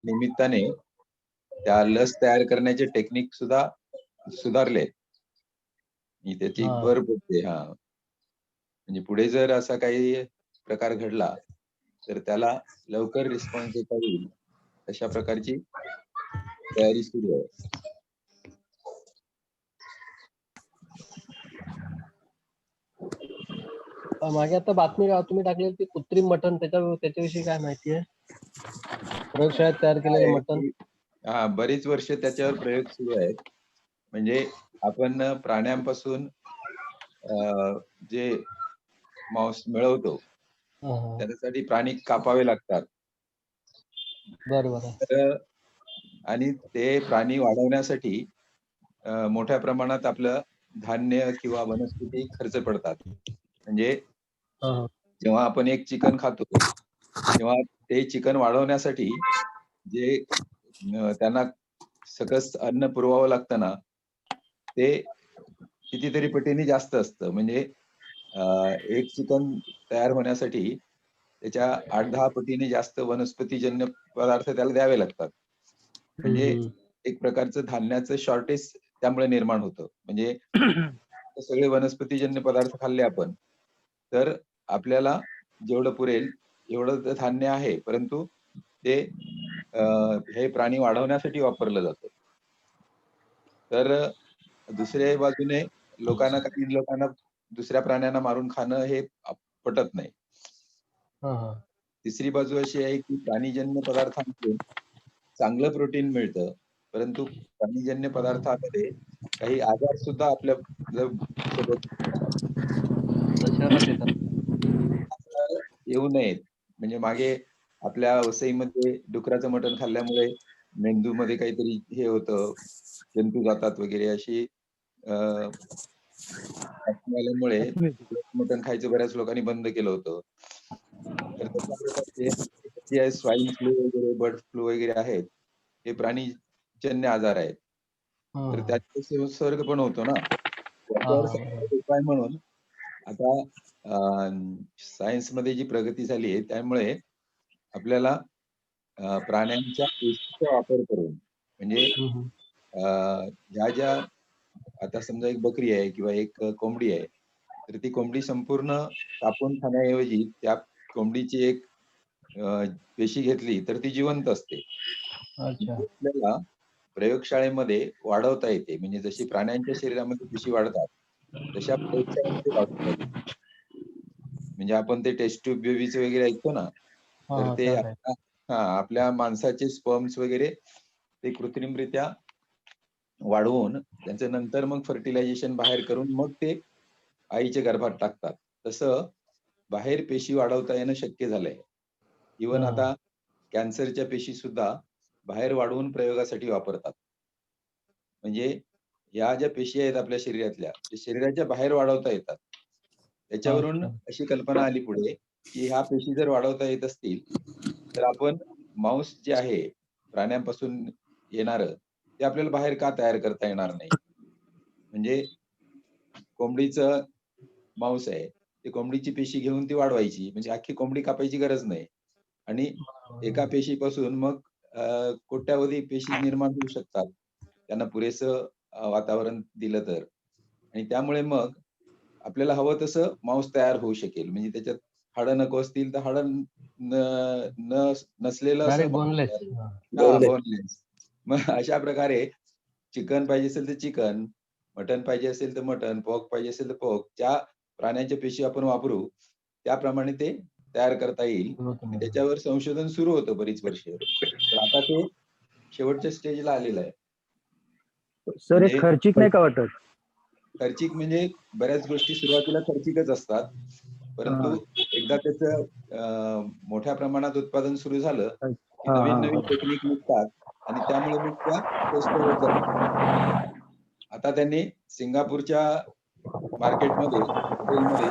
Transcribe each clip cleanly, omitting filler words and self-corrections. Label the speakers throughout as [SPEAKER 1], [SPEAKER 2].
[SPEAKER 1] निमित्ताने त्या लस तयार करण्याचे टेक्निक सुद्धा सुधारले. त्याची
[SPEAKER 2] हा
[SPEAKER 1] भर पडते. म्हणजे पुढे जर असा काही प्रकार घडला तर त्याला लवकर रिस्पॉन्स देता येईल अशा प्रकारची तयारी सुरू आहे.
[SPEAKER 2] मागे आता बातमी तुम्ही टाकली होती कृत्रिम मटण, त्याच्याविषयी काय माहिती आहे? प्रयोगशाळेत तयार केलेलं मटण.
[SPEAKER 1] बरीच वर्ष त्याच्यावर प्रयोग सुरू आहेत. म्हणजे आपण प्राण्यांपासून जे मांस मिळवतो त्याच्यासाठी प्राणी कापावे लागतात.
[SPEAKER 2] बरोबर.
[SPEAKER 1] तर आणि ते प्राणी वाढवण्यासाठी मोठ्या प्रमाणात आपलं धान्य किंवा वनस्पती खर्च पडतात. म्हणजे जेव्हा आपण एक चिकन खातो तेव्हा ते चिकन वाढवण्यासाठी जे त्यांना सकस अन्न पुरवावं लागतं ना, ते कितीतरी पटीने जास्त असतं. म्हणजे एक चिकन तयार होण्यासाठी त्याच्या 8-10 पटीने जास्त वनस्पतीजन्य पदार्थ त्याला द्यावे लागतात. म्हणजे एक प्रकारचं धान्याचं शॉर्टेज त्यामुळे निर्माण होतं. म्हणजे सगळे वनस्पतीजन्य पदार्थ खाल्ले आपण तर आपल्याला जेवढं पुरेल एवढं धान्य आहे, परंतु ते हे प्राणी वाढवण्यासाठी वापरलं जातं. तर दुसऱ्या बाजूने काही लोकांना दुसऱ्या प्राण्यांना मारून खाणं हे पटत नाही. तिसरी बाजू अशी आहे की प्राणीजन्य पदार्थांतून चांगलं प्रोटीन मिळतं, परंतु प्राणीजन्य पदार्थामध्ये काही आजार सुद्धा आपल्या सोबत येऊ नयेत. म्हणजे मागे आपल्या वसईमध्ये डुकराचं मटण खाल्ल्यामुळे मेंदूमध्ये काहीतरी हे होतं, जंतू जातात वगैरे अशी आल्यामुळे मटण खायचं बऱ्याच लोकांनी बंद केलं होतं. तर तशा प्रकारचे जे स्वाईन फ्लू वगैरे, बर्ड फ्लू वगैरे आहेत, हे प्राणीजन्य आजार आहेत. तर त्याचा संसर्ग पण होतो ना. त्याच्यावर उपाय म्हणून आता सायन्समध्ये जी प्रगती झाली आहे त्यामुळे आपल्याला प्राण्यांच्या पेशीचा वापर करून म्हणजे ज्या आता समजा एक बकरी आहे किंवा एक कोंबडी आहे, तर ती कोंबडी संपूर्ण कापून खाण्याऐवजी त्या कोंबडीची एक पेशी घेतली तर ती जिवंत असते. आपल्याला प्रयोगशाळेमध्ये वाढवता येते. म्हणजे जशी प्राण्यांच्या शरीरामध्ये पेशी वाढतात तशा प्रयोगशाळेमध्ये वाढवता येते. म्हणजे आपण ते टेस्ट ट्यूब बेबीचं वगैरे ऐकतो ना, तर ते आपल्या माणसाचे स्पर्म्स वगैरे ते कृत्रिमरित्या वाढवून त्यांचं नंतर मग फर्टिलायझेशन बाहेर करून मग ते आईच्या गर्भात टाकतात. तसं बाहेर पेशी वाढवता येणं शक्य झालंय. इव्हन आता कॅन्सरच्या पेशी सुद्धा बाहेर वाढवून प्रयोगासाठी वापरतात. म्हणजे या ज्या पेशी आहेत आपल्या शरीरातल्या, ते शरीराच्या बाहेर वाढवता येतात. त्याच्यावरून अशी कल्पना आली पुढे, की ह्या पेशी जर वाढवता येत असतील, तर आपण मांस जे आहे प्राण्यांपासून येणारं, ते आपल्याला बाहेर का तयार करता येणार नाही? म्हणजे कोंबडीचं मांस आहे, ती कोंबडीची पेशी घेऊन ती वाढवायची. म्हणजे अख्खी कोंबडी कापायची गरज नाही. आणि एका पेशीपासून मग कोट्यावधी पेशी निर्माण होऊ शकतात. त्यांना पुरेसं वातावरण दिलं तर. आणि त्यामुळे मग आपल्याला हवं तसं मांस तयार होऊ शकेल. म्हणजे त्याच्यात हाडं नको असतील तर हाडं नसलेलं असं बोनलेस. मग अशा प्रकारे चिकन पाहिजे असेल तर चिकन, मटण पाहिजे असेल तर मटण, पोर्क पाहिजे असेल तर पोर्क. ज्या प्राण्यांच्या पेशी आपण वापरू त्याप्रमाणे ते तयार करता येईल. त्याच्यावर संशोधन सुरू होतं बरीच वर्ष. तर आता ते शेवटच्या स्टेजला आलेलं आहे.
[SPEAKER 3] सर हे खर्चिक नाही का वाटत?
[SPEAKER 1] खर्चिक म्हणजे बऱ्याच गोष्टी सुरुवातीला खर्चिकच असतात. परंतु एकदा त्याचं मोठ्या प्रमाणात उत्पादन सुरू झालं की नवीन टेक्निक निघतात आणि त्यामुळे मग त्या टेस्ट होत जातात. आता त्यांनी सिंगापूरच्या मार्केटमध्ये हॉटेलमध्ये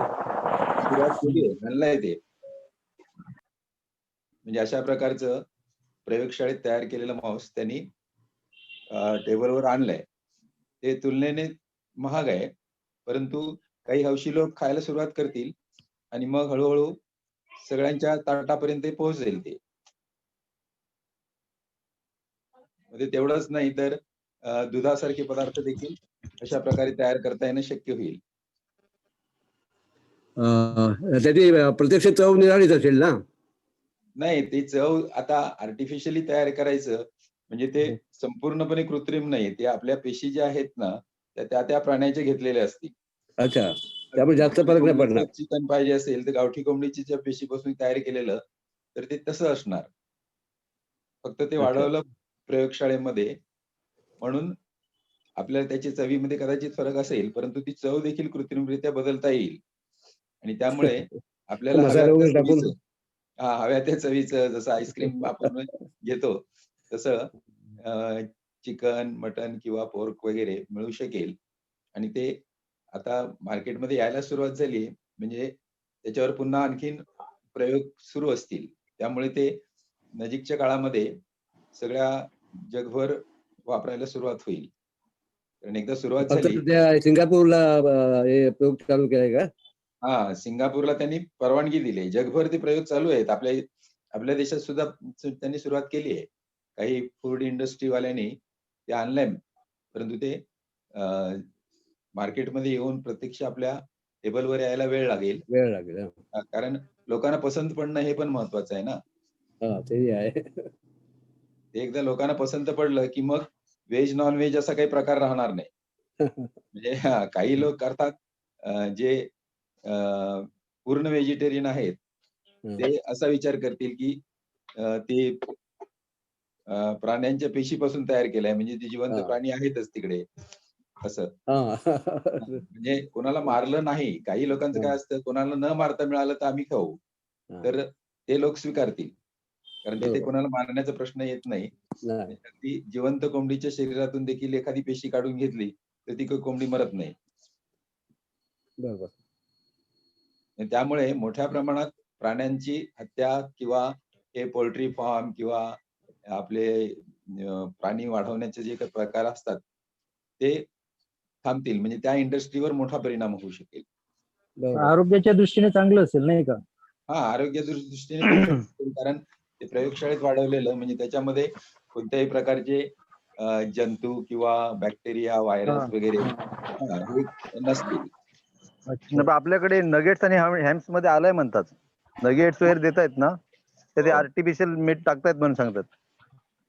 [SPEAKER 1] सुरुवात केली आहे. आणलंय ते. म्हणजे अशा प्रकारचं प्रयोगशाळेत तयार केलेलं मांस त्यांनी टेबलवर आणलंय. ते तुलनेने महाग आहे. परंतु काही हौशी लोक खायला सुरुवात करतील आणि मग हळूहळू सगळ्यांच्या ताटापर्यंत पोहोचेल ते. म्हणजे तेवढंच नाही तर दुधासारखे पदार्थ देखील अशा प्रकारे तयार करता येणं शक्य होईल.
[SPEAKER 4] त्याची प्रत्यक्ष चव निराळीच असेल ना.
[SPEAKER 1] नाही, ती चव आता आर्टिफिशियली तयार करायचं म्हणजे ते संपूर्णपणे कृत्रिम नाही. ते आपल्या पेशी ज्या आहेत ना, त्या प्राण्याच्या घेतलेल्या असतील.
[SPEAKER 4] अच्छा,
[SPEAKER 1] तर
[SPEAKER 4] त्यामुळे जास्त
[SPEAKER 1] गावठी
[SPEAKER 4] फरक नाही
[SPEAKER 1] कोंबडीचं
[SPEAKER 4] पडणार.
[SPEAKER 1] चिकन पाहिजे असेल, तर गावठी कोंबडीच्या पेशीपासून तयार केलेलं, तर ते तसं असणार. फक्त ते
[SPEAKER 4] अच्छा.
[SPEAKER 1] वाढवलं प्रयोगशाळेमध्ये म्हणून आपल्याला त्याची चवीमध्ये कदाचित फरक असेल, परंतु ती चव देखील कृत्रिमरित्या बदलता येईल. आणि त्यामुळे आपल्याला हव्या
[SPEAKER 4] मसाले
[SPEAKER 1] त्या
[SPEAKER 4] वगैरे टाकून.
[SPEAKER 1] चवीचं हव्या त्या चवीचं जसं आईस्क्रीम आपण घेतो, तसं चिकन, मटण किंवा पोर्क वगैरे मिळू शकेल. आणि ते आता मार्केटमध्ये यायला सुरुवात झाली म्हणजे त्याच्यावर पुन्हा आणखीन प्रयोग सुरू असतील. त्यामुळे ते नजीकच्या काळामध्ये सगळ्या जगभर वापरायला सुरुवात होईल. कारण एकदा सुरुवात
[SPEAKER 4] फक्त
[SPEAKER 1] झाली
[SPEAKER 4] त्या सिंगापूरला हे प्रयोग चालू केलाय का?
[SPEAKER 1] हां, सिंगापूरला त्यांनी परवानगी दिली. जगभर ते प्रयोग चालू आहेत. आपल्या आपल्या देशात सुद्धा त्यांनी सुरुवात केली आहे. काही फूड इंडस्ट्रीवाल्यांनी ते आणलंय. परंतु ते मार्केटमध्ये येऊन प्रत्यक्ष आपल्या टेबलवर यायला वेळ लागेल.
[SPEAKER 4] वेळ लागेल.
[SPEAKER 1] कारण लोकांना पसंत पडणं हे पण महत्वाचं आहे ना.
[SPEAKER 4] हा, तेही आहे.
[SPEAKER 1] ते एकदा लोकांना पसंत पडलं, की मग व्हेज, नॉन-व्हेज असा काही प्रकार राहणार नाही. म्हणजे काही लोक करतात जे पूर्ण व्हेजिटेरियन आहेत, ते असा विचार करतील, की ते प्राण्यांच्या पेशीपासून तयार केलाय म्हणजे ते जिवंत
[SPEAKER 4] हा.
[SPEAKER 1] प्राणी आहेतच तिकडे असं.
[SPEAKER 4] हा.
[SPEAKER 1] म्हणजे कोणाला मारलं नाही. काही लोकांचं काय असतं, कोणाला न मारता मिळालं तर आम्ही खाऊ.
[SPEAKER 4] हा.
[SPEAKER 1] तर ते लोक स्वीकारतील. कारण तिथे
[SPEAKER 4] बरोबर.
[SPEAKER 1] कोणाला मारण्याचा प्रश्न येत नाही.
[SPEAKER 4] नाही.
[SPEAKER 1] ती जिवंत कोंबडीच्या शरीरातून देखील एखादी पेशी काढून घेतली, तर ती कोंबडी मरत नाही.
[SPEAKER 4] बरोबर.
[SPEAKER 1] आणि त्यामुळे मोठ्या प्रमाणात प्राण्यांची हत्या किंवा हे पोल्ट्री फार्म किंवा आपले प्राणी वाढवण्याचे जे काही प्रकार असतात, ते थांबतील. म्हणजे त्या इंडस्ट्रीवर मोठा परिणाम होऊ शकेल.
[SPEAKER 4] बरोबर.
[SPEAKER 3] आरोग्याच्या दृष्टीने चांगलं असेल नाही का?
[SPEAKER 1] हां, आरोग्याच्या दृष्टीने खूप चांगलं कारण ते प्रयोगशाळेत वाढवलेलं म्हणजे त्याच्यामध्ये कोणत्याही प्रकारचे जंतू किंवा बॅक्टेरिया, व्हायरस वगैरे हे नसतील.
[SPEAKER 3] अच्छा.
[SPEAKER 5] आपल्याकडे नगेट्स आणि हॅम्स मध्ये आलंय म्हणतात. नगेट्स वगैरे देतायत ना, तर ते
[SPEAKER 1] हो.
[SPEAKER 5] आर्टिफिशियल मीठ टाकतायत म्हणून सांगतात.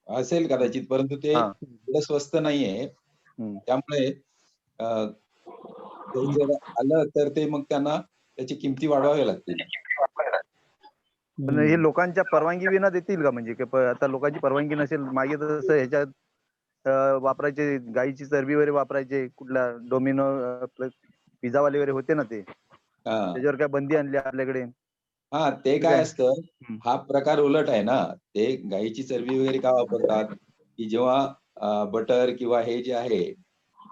[SPEAKER 1] असेल कदाचित, परंतु ते
[SPEAKER 5] हां.
[SPEAKER 1] एवढं स्वस्त नाहीये.
[SPEAKER 5] हं.
[SPEAKER 1] त्यामुळे अ, ते जर आलं तर ते मग त्यांना त्याची किमती वाढवाव्या लागतील.
[SPEAKER 5] पण हे लोकांच्या परवानगी विना देतील का म्हणजे की आता लोकांची परवानगी नसेल मागे तसं ह्याच्यात वापरायचे गाईची चरबी वगैरे वापरायचे कुठला डोमिनो पिझ्झावाले वगैरे होते ना ते
[SPEAKER 1] हां.
[SPEAKER 5] त्याच्यावर काय बंदी आणली आपल्याकडे
[SPEAKER 1] हां, ते काय असतं, हा प्रकार उलट आहे ना. ते गाईची चरबी वगैरे का वापरतात, की जेव्हा बटर किंवा हे जे आहे,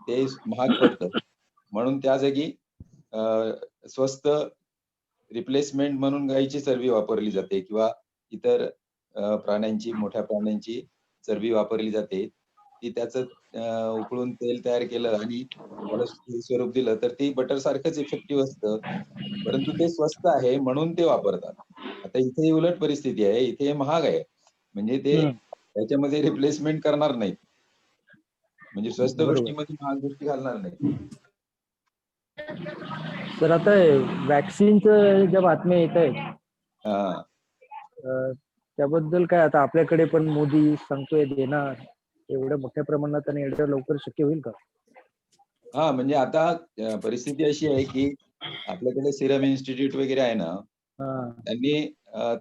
[SPEAKER 1] ते महाग पडतं. म्हणून त्या जागी अ, स्वस्त रिप्लेसमेंट म्हणून गाईची चरबी वापरली जाते किंवा इतर प्राण्यांची, मोठ्या प्राण्यांची चरबी वापरली जाते. ती त्याचं उकळून तेल तयार केलं आणि त्याला स्वरूप दिलं, तर ती बटर सारखंच इफेक्टिव्ह असतं. परंतु ते स्वस्त आहे म्हणून ते वापरतात. आता इथे ही उलट परिस्थिती आहे. इथे हे महाग आहे. म्हणजे ते त्याच्यामध्ये रिप्लेसमेंट करणार नाहीत. म्हणजे स्वस्त
[SPEAKER 3] बरोबर.
[SPEAKER 1] गोष्टीमध्ये महाग गोष्टी घालणार नाहीत.
[SPEAKER 3] तर आता वॅक्सिनचं ज्या बातम्या येत आहेत
[SPEAKER 1] हां.
[SPEAKER 3] त्याबद्दल काय आता आपल्याकडे पण मोदी सांगतोय देणार एवढ्या मोठ्या प्रमाणात आणि एवढ्या लवकर शक्य होईल का?
[SPEAKER 1] हां, म्हणजे आता परिस्थिती अशी आहे, की आपल्याकडे सिरम इन्स्टिट्यूट वगैरे आहे ना,
[SPEAKER 3] हा.
[SPEAKER 1] त्यांनी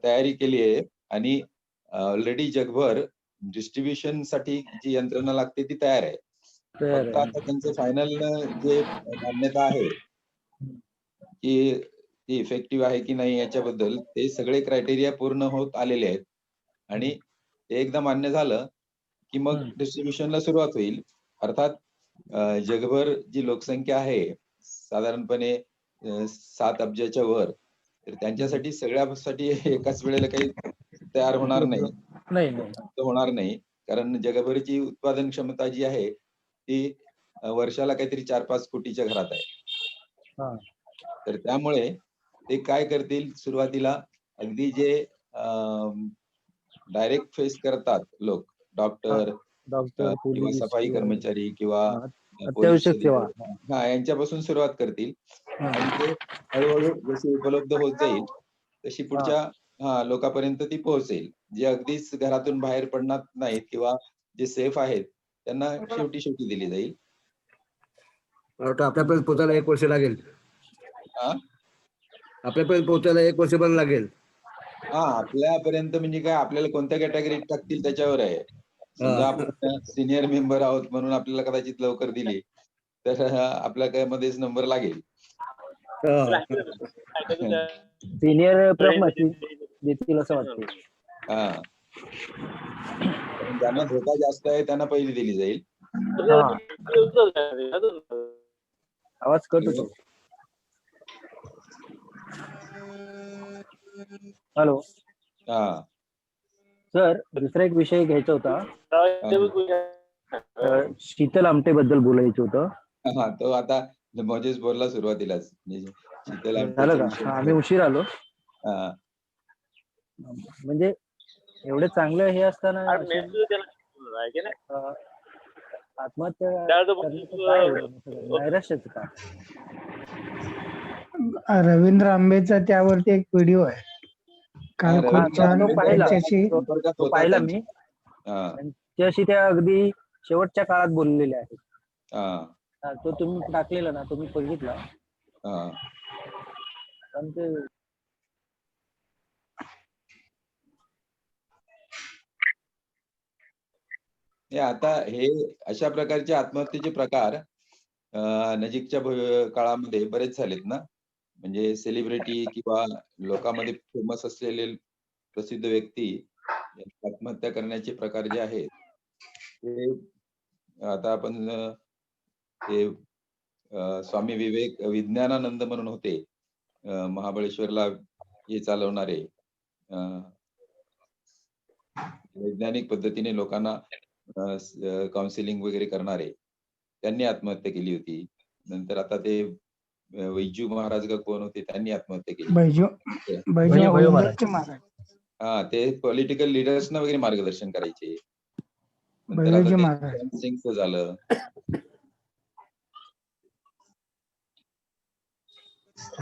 [SPEAKER 1] तयारी केली आहे आणि ऑलरेडी जगभर डिस्ट्रिब्युशनसाठी जी यंत्रणा लागते ती तयार आहे.
[SPEAKER 3] तयार
[SPEAKER 1] फक्त
[SPEAKER 3] आहे.
[SPEAKER 1] आता त्यांचं फायनल जे मान्यता आहे, की ती इफेक्टिव्ह आहे की नाही याच्याबद्दल ते सगळे क्रायटेरिया पूर्ण होत आलेले आहेत. आणि ते एकदा मान्य झालं, की मग डिस्ट्रिब्युशनला सुरुवात होईल. अर्थात जगभर जी लोकसंख्या आहे साधारणपणे 7 अब्जाच्या वर, तर त्यांच्यासाठी सगळ्यासाठी एकाच वेळेला काही तयार होणार
[SPEAKER 3] उपलब्ध
[SPEAKER 1] नाही.
[SPEAKER 3] नाही नाही.
[SPEAKER 1] होणार नाही. कारण जगभरची उत्पादन क्षमता जी आहे, ती वर्षाला काहीतरी 4-5 कोटीच्या घरात आहे.
[SPEAKER 3] हा.
[SPEAKER 1] तर त्यामुळे ते काय करतील सुरुवातीला अगदी जे डायरेक्ट फेस करतात लोक,
[SPEAKER 3] हा.
[SPEAKER 1] डॉक्टर
[SPEAKER 3] डॉक्टर,
[SPEAKER 1] किंवा
[SPEAKER 3] पोलीस
[SPEAKER 1] सफाई
[SPEAKER 3] किंवा
[SPEAKER 1] कर्मचारी किंवा
[SPEAKER 3] हा,
[SPEAKER 1] पोलीस
[SPEAKER 3] अत्यावश्यक सेवा.
[SPEAKER 1] हा यांच्यापासून सुरुवात करतील
[SPEAKER 3] हा,
[SPEAKER 1] आणि ते हळूहळू जशी उपलब्ध होत जाईल तशी
[SPEAKER 3] हा,
[SPEAKER 1] पुढच्या लोकांपर्यंत ती पोहोचेल. जे अगदीच घरातून बाहेर पडणार नाहीत किंवा जे सेफ आहेत त्यांना शेवटी शेवटी दिली जाईल.
[SPEAKER 4] मला वाटतं आपल्यापर्यंत पोहोचायला 1 वर्ष लागेल.
[SPEAKER 1] हा
[SPEAKER 4] आपल्यापर्यंत पोहोचायला 1 वर्ष पण लागेल.
[SPEAKER 1] आपल्यापर्यंत म्हणजे काय आपल्याला कोणत्या कॅटेगरीत टाकतील त्याच्यावर आहे. समजा
[SPEAKER 4] हा.
[SPEAKER 1] आपण सिनियर मेंबर आहोत म्हणून आपल्याला कदाचित लवकर दिली तर आपल्या काय मध्येच नंबर लागेल.
[SPEAKER 4] हा.
[SPEAKER 3] सिनियर प्रमुख देतील असं वाटतं.
[SPEAKER 1] हा पण ज्यांना धोका जास्त आहे त्यांना पहिली दिली जाईल.
[SPEAKER 3] हा, आवाज कट होतो. हॅलो
[SPEAKER 1] हा
[SPEAKER 3] सर, दुसरा एक विषय घ्यायचा होता.
[SPEAKER 1] हा.
[SPEAKER 3] शीतल आमटे बद्दल बोलायचं होतं.
[SPEAKER 1] हा तो आता मजेच बोलला सुरुवातीलाच म्हणजे शीतल
[SPEAKER 3] झालं
[SPEAKER 1] आमटेचा
[SPEAKER 3] का?
[SPEAKER 1] विषय
[SPEAKER 3] हा, आम्ही उशीर आलो.
[SPEAKER 1] हा
[SPEAKER 3] म्हणजे एवढे चांगलं हे असताना आत्महत्या करण्याचं काय एवढं नैराश्याचं का?
[SPEAKER 6] रवींद्र आंबेचा त्यावरती एक व्हिडिओ आहे. काल
[SPEAKER 1] हा,
[SPEAKER 6] खूप
[SPEAKER 3] हा,
[SPEAKER 1] रवींद्र
[SPEAKER 3] तो
[SPEAKER 6] छान
[SPEAKER 3] तो
[SPEAKER 1] आंबे
[SPEAKER 3] पाहिला.
[SPEAKER 6] त्यांच्याशी
[SPEAKER 1] संपर्कात
[SPEAKER 3] तो
[SPEAKER 1] होता
[SPEAKER 3] पाहिला
[SPEAKER 1] त्यांच्या.
[SPEAKER 3] मी.
[SPEAKER 1] हा
[SPEAKER 3] त्यांच्याशी त्या अगदी शेवटच्या काळात बोललेले आहेत.
[SPEAKER 1] हा
[SPEAKER 3] हा, तो तुम्ही टाकलेला ना, तुम्ही बघितला.
[SPEAKER 1] हा
[SPEAKER 3] पण ते
[SPEAKER 1] आता हे अशा प्रकारचे आत्महत्येचे प्रकार नजीकच्या काळामध्ये बरेच झालेत ना. म्हणजे सेलिब्रिटी किंवा लोकांमध्ये फेमस असलेले प्रसिद्ध व्यक्ती आत्महत्या करण्याचे प्रकार जे आहेत ते आता आपण ते स्वामी विवेक विज्ञानानंद म्हणून होते महाबळेश्वरला हे चालवणारे वैज्ञानिक पद्धतीने लोकांना काउन्सिलिंग वगैरे करणारे त्यांनी आत्महत्या केली होती. नंतर आता ते वैजू महाराज का कोण होते त्यांनी आत्महत्या केली.
[SPEAKER 6] बैजू
[SPEAKER 2] भयो महाराज.
[SPEAKER 6] उंदरचे महाराज,
[SPEAKER 1] हा ते पॉलिटिकल लिडर्सना वगैरे मार्गदर्शन करायचे. नंतर आता
[SPEAKER 6] भैयोजी
[SPEAKER 1] ते
[SPEAKER 6] महाराज.
[SPEAKER 1] सुशांत सिंगचं झालं.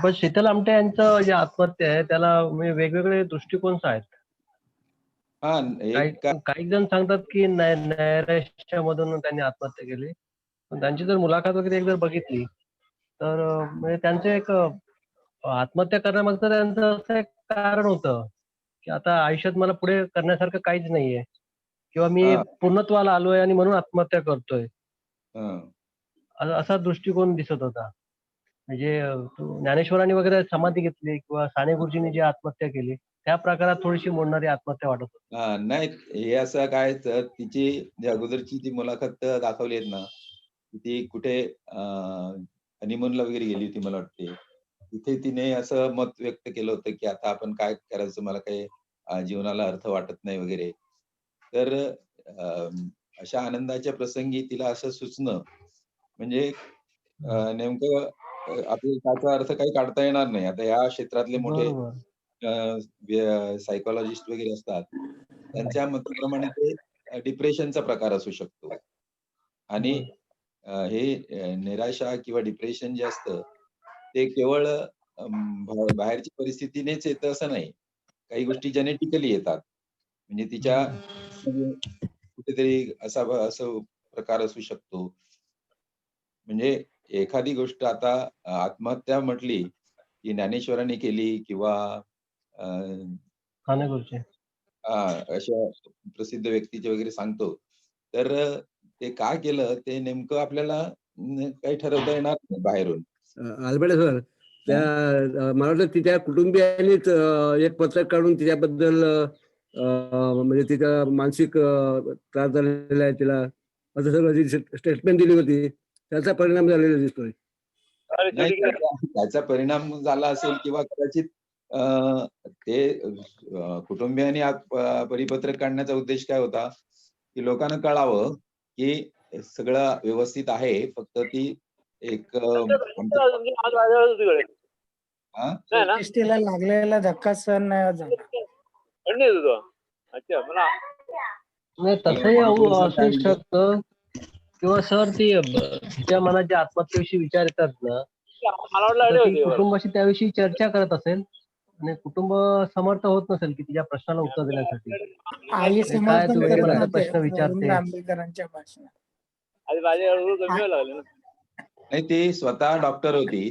[SPEAKER 2] पण शीतल आमटे यांचं जे आत्महत्या आहे त्याला म्हणजे वेगवेगळे दृष्टिकोन आहेत.
[SPEAKER 1] हा
[SPEAKER 2] काही
[SPEAKER 1] एक
[SPEAKER 2] काही जण सांगतात की नैराश्यामधून त्यांनी आत्महत्या केली. पण त्यांची जर मुलाखत वगैरे एक जर बघितली तर म्हणजे त्यांचं एक आत्महत्या करण्यामागचं त्यांचं असं एक कारण होतं की आता आयुष्यात मला पुढे करण्यासारखं काहीच नाहीये किंवा मी
[SPEAKER 1] हा
[SPEAKER 2] पूर्णत्वाला आलोय आणि म्हणून आत्महत्या करतोय.
[SPEAKER 1] हा
[SPEAKER 2] असा दृष्टिकोन दिसत होता. म्हणजे ज्ञानेश्वरांनी वगैरे समाधी घेतली किंवा साने गुरुजींनी जी आत्महत्या केली त्या प्रकारात थोडीशी मोडणारी आत्महत्या वाटत होती.
[SPEAKER 1] नाही हे असं काय तर तिची जी अगोदरची जी मुलाखत दाखवली आहेत ना ती कुठे हनीमूनला वगैरे गेली होती मला वाटते. तिथे तिने असं मत व्यक्त केलं होतं की आता आपण काय करायचं मला काही जीवनाला अर्थ वाटत नाही वगैरे. तर अशा आनंदाच्या प्रसंगी तिला असं सुचणं म्हणजे नेमकं आपल्याला त्याचा अर्थ काही काढता येणार नाही. आता या क्षेत्रातले मोठे
[SPEAKER 2] बरोबर.
[SPEAKER 1] सायकोलॉजिस्ट वगैरे असतात त्यांच्या मताप्रमाणे ते डिप्रेशनचा प्रकार असू शकतो. आणि हे निराशा किंवा डिप्रेशन जे असतं ते केवळ बाहेरची परिस्थितीनेच येतं असं नाही. काही गोष्टी जेनेटिकली येतात. म्हणजे तिच्या कुठेतरी असं प्रकार असू शकतो. म्हणजे एखादी गोष्ट आता आत्महत्या म्हटली की ज्ञानेश्वरांनी केली किंवा
[SPEAKER 2] साने गुरुजी.
[SPEAKER 1] अशा प्रसिद्ध व्यक्तीचे वगैरे सांगतो. तर ते का केलं ते नेमकं आपल्याला काही ठरवता येणार नाही बाहेरून.
[SPEAKER 4] आलबेडे सर, त्या मला वाटतं तिच्या कुटुंबियांनीच एक पत्रक काढून तिच्याबद्दल म्हणजे तिचा मानसिक त्रास झालेला आहे तिला असं सगळं स्टेटमेंट दिली होती. त्याचा परिणाम झालेला दिसतोय.
[SPEAKER 1] नाही त्याचा परिणाम झाला असेल किंवा कदाचित ते कुटुंबियांनी परिपत्रक काढण्याचा उद्देश काय होता की लोकांना कळावं की सगळं व्यवस्थित आहे फक्त ती एक
[SPEAKER 6] प्रतिष्ठेला लागलेला धक्का सहन नाही झाला.
[SPEAKER 2] नाही तसंही असू शकतं किंवा सर ती तिच्या मनात जे आत्महत्येविषयी विचार येतात ना, तर ती कुटुंबाशी त्याविषयी चर्चा करत असेल आणि कुटुंब समर्थ होत नसेल की तिच्या प्रश्नाला उत्तर देण्यासाठी.
[SPEAKER 6] आई
[SPEAKER 2] म्हणजे काय
[SPEAKER 6] समर्थन
[SPEAKER 2] तू
[SPEAKER 6] करत
[SPEAKER 2] वेळेवर
[SPEAKER 6] नव्हते
[SPEAKER 2] प्रश्न
[SPEAKER 6] वरुण
[SPEAKER 2] विचारते.
[SPEAKER 6] आंबेडकरांच्या भाषणात.
[SPEAKER 1] नाही ती स्वतः डॉक्टर होती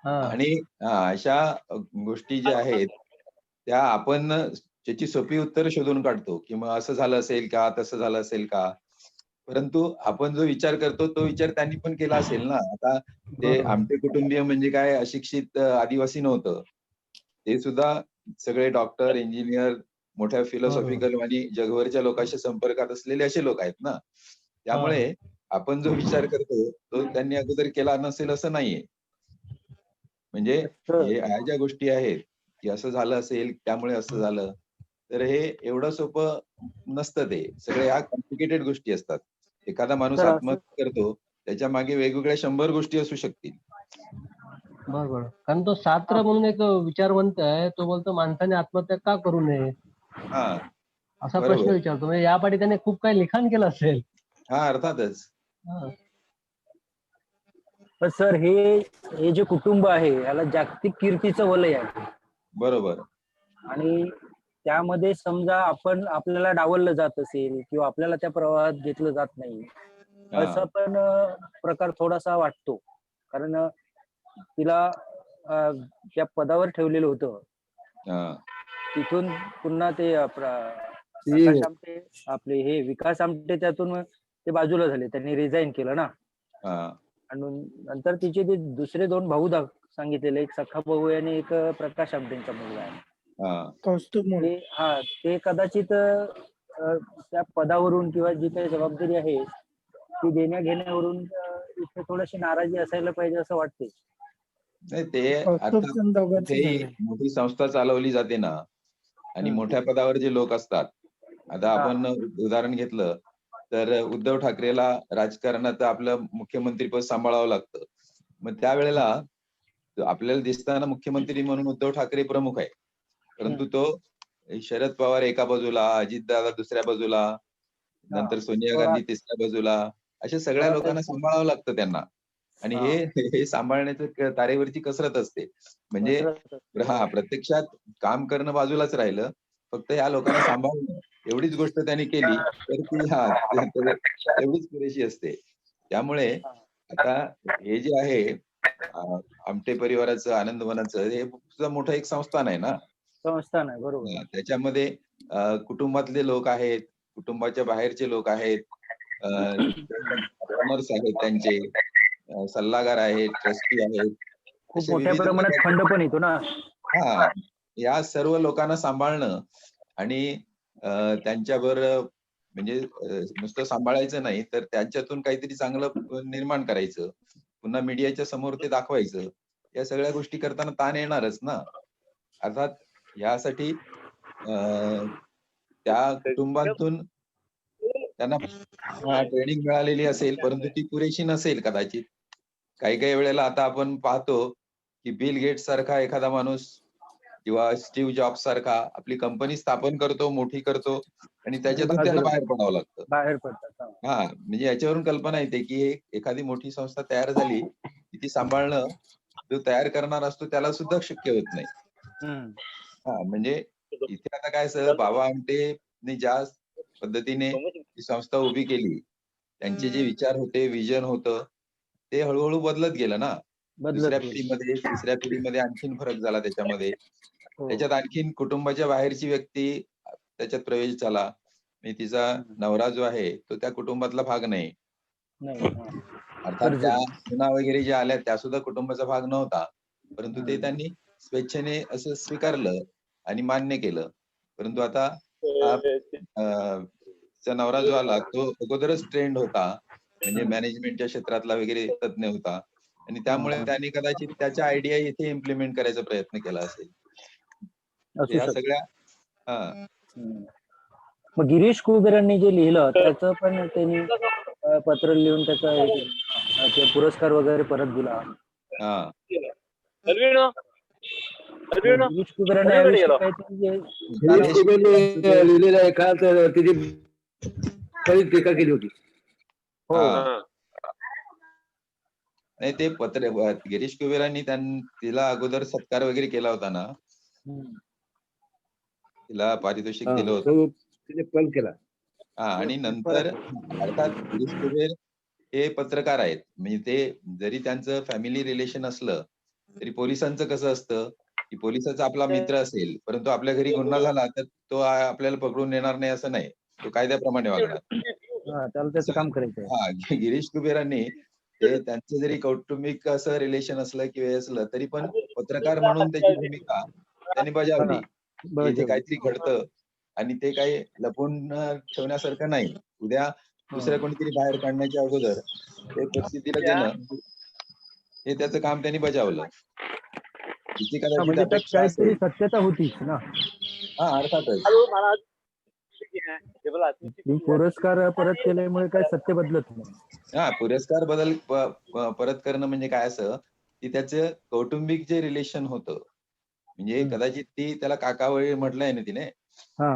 [SPEAKER 2] हा
[SPEAKER 1] आणि अशा गोष्टी ज्या आहेत त्या आपण त्याची सोपी उत्तर शोधून काढतो की मग असं झालं असेल का, तसं झालं असेल का. परंतु आपण जो विचार करतो तो विचार त्यांनी पण केला असेल ना. आता ते
[SPEAKER 2] बरोबर.
[SPEAKER 1] आमटे कुटुंबीय म्हणजे काय अशिक्षित आदिवासी नव्हतं. ते सुद्धा सगळे डॉक्टर, इंजिनियर, मोठ्या फिलॉसॉफिकल आणि जगभरच्या लोकांशी संपर्कात असलेले असे लोक आहेत ना. त्यामुळे आपण जो विचार करतो तो त्यांनी अगोदर केला नसेल असं नाहीये. म्हणजे ह्या ज्या गोष्टी आहेत की असं झालं असेल त्यामुळे असं झालं. तर हे एवढं सोपं नसतं ते. सगळे ह्या कॉम्प्लिकेटेड गोष्टी असतात. एखादा माणूस
[SPEAKER 3] तर असं
[SPEAKER 1] आत्महत्या करतो त्याच्या मागे वेगवेगळ्या 100 गोष्टी असू शकतील.
[SPEAKER 2] बरोबर. कारण तो सात्र म्हणून एक विचारवंत आहे. तो बोलतो माणसाने आत्महत्या का करू नये?
[SPEAKER 1] हां,
[SPEAKER 2] असा प्रश्न
[SPEAKER 1] बरोबर.
[SPEAKER 2] विचारतो. म्हणजे यापाठी त्याने खूप काही लिखाण केलं असेल.
[SPEAKER 1] हां, अर्थातच.
[SPEAKER 2] हां.
[SPEAKER 3] पण सर हे जे कुटुंब आहे याला जागतिक कीर्तीचं वलय आहे
[SPEAKER 1] बरोबर.
[SPEAKER 3] आणि त्यामध्ये समजा आपल्याला डावललं जात असेल किंवा आपल्याला त्या प्रवाहात घेतलं जात नाही असा
[SPEAKER 1] हां,
[SPEAKER 3] पण प्रकार थोडासा वाटतो. कारण तिला त्या पदावर ठेवलेलं होतं.
[SPEAKER 1] हां,
[SPEAKER 3] तिथून पुन्हा ते
[SPEAKER 4] ती
[SPEAKER 3] प्रकाश आमटे आपले हे विकास आमटे त्यातून ते बाजूला झाले. त्यांनी रिझाईन केलं ना.
[SPEAKER 1] हां,
[SPEAKER 3] आणि नंतर तिचे ते दुसरे 2 भाऊ सांगितलेले. एक सख्खा भाऊ आहे आणि एक प्रकाश आमटेंचा मुलगा आहे.
[SPEAKER 1] हां.
[SPEAKER 6] कौस्तुभ मोरे.
[SPEAKER 3] ते कदाचित त्या पदावरून किंवा जी काही जबाबदारी आहे ती देण्या घेण्यावरून इथे थोडीशी नाराजी असायला पाहिजे असं वाटते.
[SPEAKER 1] नाही ते
[SPEAKER 6] कौस्तुभ
[SPEAKER 1] अर्थात
[SPEAKER 6] पण दोघांचं
[SPEAKER 1] कुठेही
[SPEAKER 6] झालंय.
[SPEAKER 1] मोठी संस्था चालवली जाते ना आणि मोठ्या पदावर जे लोक असतात. आता आपण उदाहरण घेतलं तर उद्धव ठाकरेला राजकारणात आपलं मुख्यमंत्रीपद सांभाळावं लागतं. मग त्यावेळेला आपल्याला दिसताना मुख्यमंत्री म्हणून उद्धव ठाकरे प्रमुख आहे. परंतु तो शरद पवार एका बाजूला, अजितदादा दुसऱ्या बाजूला, नंतर सोनिया
[SPEAKER 3] थोडा
[SPEAKER 1] गांधी तिसऱ्या बाजूला, अशा सगळ्या
[SPEAKER 3] थोडा
[SPEAKER 1] लोकांना सांभाळावं लागतं त्यांना. आणि
[SPEAKER 3] हा,
[SPEAKER 1] हे सांभाळण्याचं तारेवरची कसरत असते. म्हणजे
[SPEAKER 3] कसरत असते.
[SPEAKER 1] प्रत्यक्षात काम करणं बाजूलाच राहिलं. फक्त या लोकांना सांभाळणं एवढीच गोष्ट त्यांनी केली तर ती तेवढीच पुरेशी असते. त्यामुळे आता हे जे आहे आमटे परिवाराचं, आनंदवनाचं हे सुद्धा मोठं एक संस्थान आहे ना.
[SPEAKER 3] संस्थान आहे बरोबर.
[SPEAKER 1] त्याच्यामध्ये कुटुंबातले लोक आहेत, कुटुंबाच्या बाहेरचे लोक आहेत, पार्टनर्स आहेत त्यांचे, सल्लागार आहेत, ट्रस्टी आहेत.
[SPEAKER 3] खूप
[SPEAKER 1] असे
[SPEAKER 3] मोठ्या
[SPEAKER 1] विविध
[SPEAKER 3] प्रमाणात
[SPEAKER 1] प्रकारचे
[SPEAKER 3] फंड पण येतो ना.
[SPEAKER 1] हां, या सर्व लोकांना सांभाळणं आणि त्यांच्याबरोबर म्हणजे नुसतं सांभाळायचं नाही, तर त्यांच्यातून काहीतरी चांगलं निर्माण करायचं. पुन्हा मीडियाच्या समोर ते दाखवायचं. या सगळ्या गोष्टी करताना ताण येणारच ना. अर्थात यासाठी अ, त्या कुटुंबातून त्यांना ट्रेनिंग मिळालेली असेल, परंतु ती पुरेशी नसेल कदाचित. काही-काही वेळेला आता आपण पाहतो, की बिल गेट्स सारखा एखादा माणूस किंवा स्टीव्ह जॉब्स सारखा आपली कंपनी स्थापन करतो, मोठी करतो आणि त्याच्यातून त्याला
[SPEAKER 3] बाजूला
[SPEAKER 1] बाहेर पडावं लागतं.
[SPEAKER 3] बाहेर पडतात.
[SPEAKER 1] हां, म्हणजे याच्यावरून कल्पना येते, की एखादी मोठी संस्था तयार झाली, की ती सांभाळणं जो तयार करणारा असतो त्याला सुद्धा शक्य होत नाही.
[SPEAKER 3] हम्म.
[SPEAKER 1] म्हणजे इथे आता काय बाबा आमटेंनी ज्या पद्धतीने ती संस्था उभी केली, त्यांचे जे विचार होते, विजन होतं, ते हळू-हळू बदलत गेलं ना.
[SPEAKER 3] बदलत
[SPEAKER 1] दुसऱ्या
[SPEAKER 3] गेली.
[SPEAKER 1] पिढीमध्ये, तिसऱ्या पिढीमध्ये आणखीन फरक झाला त्याच्यामध्ये.
[SPEAKER 3] हो.
[SPEAKER 1] त्याच्यात आणखीन कुटुंबाच्या बाहेरची व्यक्ती त्याच्यात प्रवेश झाला. म्हणजे तिचा नवरा जो आहे, तो त्या कुटुंबातला भाग नाही.
[SPEAKER 3] नाही.
[SPEAKER 1] अर्थात त्या
[SPEAKER 3] गरजेचं.
[SPEAKER 1] सुना वगैरे ज्या आल्या त्या सुद्धा कुटुंबाचा भाग नव्हता. परंतु ते
[SPEAKER 3] हम्म.
[SPEAKER 1] त्यांनी स्वेच्छेने असं स्वीकारलं आणि मान्य केलं. परंतु आता हा तिचा नवरा जो आला तो अगोदरच ट्रेंड होता. म्हणजे मॅनेजमेंटच्या क्षेत्रातला वगैरे तज्ञ होता आणि त्यामुळे त्यांनी कदाचित त्याच्या आयडिया इथे इम्प्लिमेंट करायचा प्रयत्न केला असेल.
[SPEAKER 3] असू
[SPEAKER 1] ह्या
[SPEAKER 3] शकतं.
[SPEAKER 1] सगळ्या हां,
[SPEAKER 3] हम्म. मग गिरीश कुबेरांनी जे लिहिलं त्याचं पण त्यांनी पत्र लिहून त्याचा ते पुरस्कार वगैरे परत दिला.
[SPEAKER 1] हां.
[SPEAKER 3] गिरीश कुबेरांनी याविषयी काहीतरी
[SPEAKER 1] गिरीश
[SPEAKER 4] कुबेरने
[SPEAKER 1] कुबेरांचं जे
[SPEAKER 4] लिहिलेलं एका तिची त्वरित टीका केली होती.
[SPEAKER 3] हो
[SPEAKER 1] हा नाही ते गिरीश कुबेरांनी तिला अगोदर सत्कार वगैरे केला होता ना,
[SPEAKER 3] हम्म.
[SPEAKER 1] तिला पारितोषिक
[SPEAKER 4] हा,
[SPEAKER 1] दिलं होतं.
[SPEAKER 4] तो तिने कल केला.
[SPEAKER 1] हा आणि नंतर अर्थात गिरीश कुबेर हे पत्रकार आहेत, म्हणजे ते जरी त्यांचं फॅमिली रिलेशन असलं तरी पोलिसांचं कसं असतं की पोलिसाचा आपला मित्र असेल परंतु आपल्या घरी गुन्हा झाला तर तो आपल्याला पकडून नेणार नाही असं नाही, तो कायद्याप्रमाणे वागणार.
[SPEAKER 3] हा, त्याला त्याचं काम करायचं आहे.
[SPEAKER 1] हा गिरीश कुबेरांनी ते त्यांचं जरी कौटुंबिक असं रिलेशन असलं किंवा हे असलं तरी पण पत्रकार म्हणून त्याची भूमिका त्यांनी बजावली.
[SPEAKER 3] हा,
[SPEAKER 1] इथे
[SPEAKER 3] बजावली.
[SPEAKER 1] काहीतरी घडतं आणि ते काही लपवून ठेवण्यासारखं नाही. उद्या दुसऱ्या कोणीतरी बाहेर काढण्याच्या अगोदर ते परिस्थितीला घेणं हे त्याचं काम त्यांनी बजावलं. तिची
[SPEAKER 3] हा,
[SPEAKER 1] कदाचित
[SPEAKER 3] म्हणजे त्यात
[SPEAKER 1] अपेक्षा
[SPEAKER 3] काहीतरी
[SPEAKER 1] असेल.
[SPEAKER 3] सत्यता होतीच ना.
[SPEAKER 1] हा अर्थातच.
[SPEAKER 3] पुरस्कार परत केल्यामुळे काय सत्य बदलत नाही.
[SPEAKER 1] हा पुरस्कार परत करणं म्हणजे काय असं की त्याचं कौटुंबिक जे रिलेशन होतं म्हणजे कदाचित ती त्याला काका वगैरे म्हटलंय ना तिने.
[SPEAKER 3] हा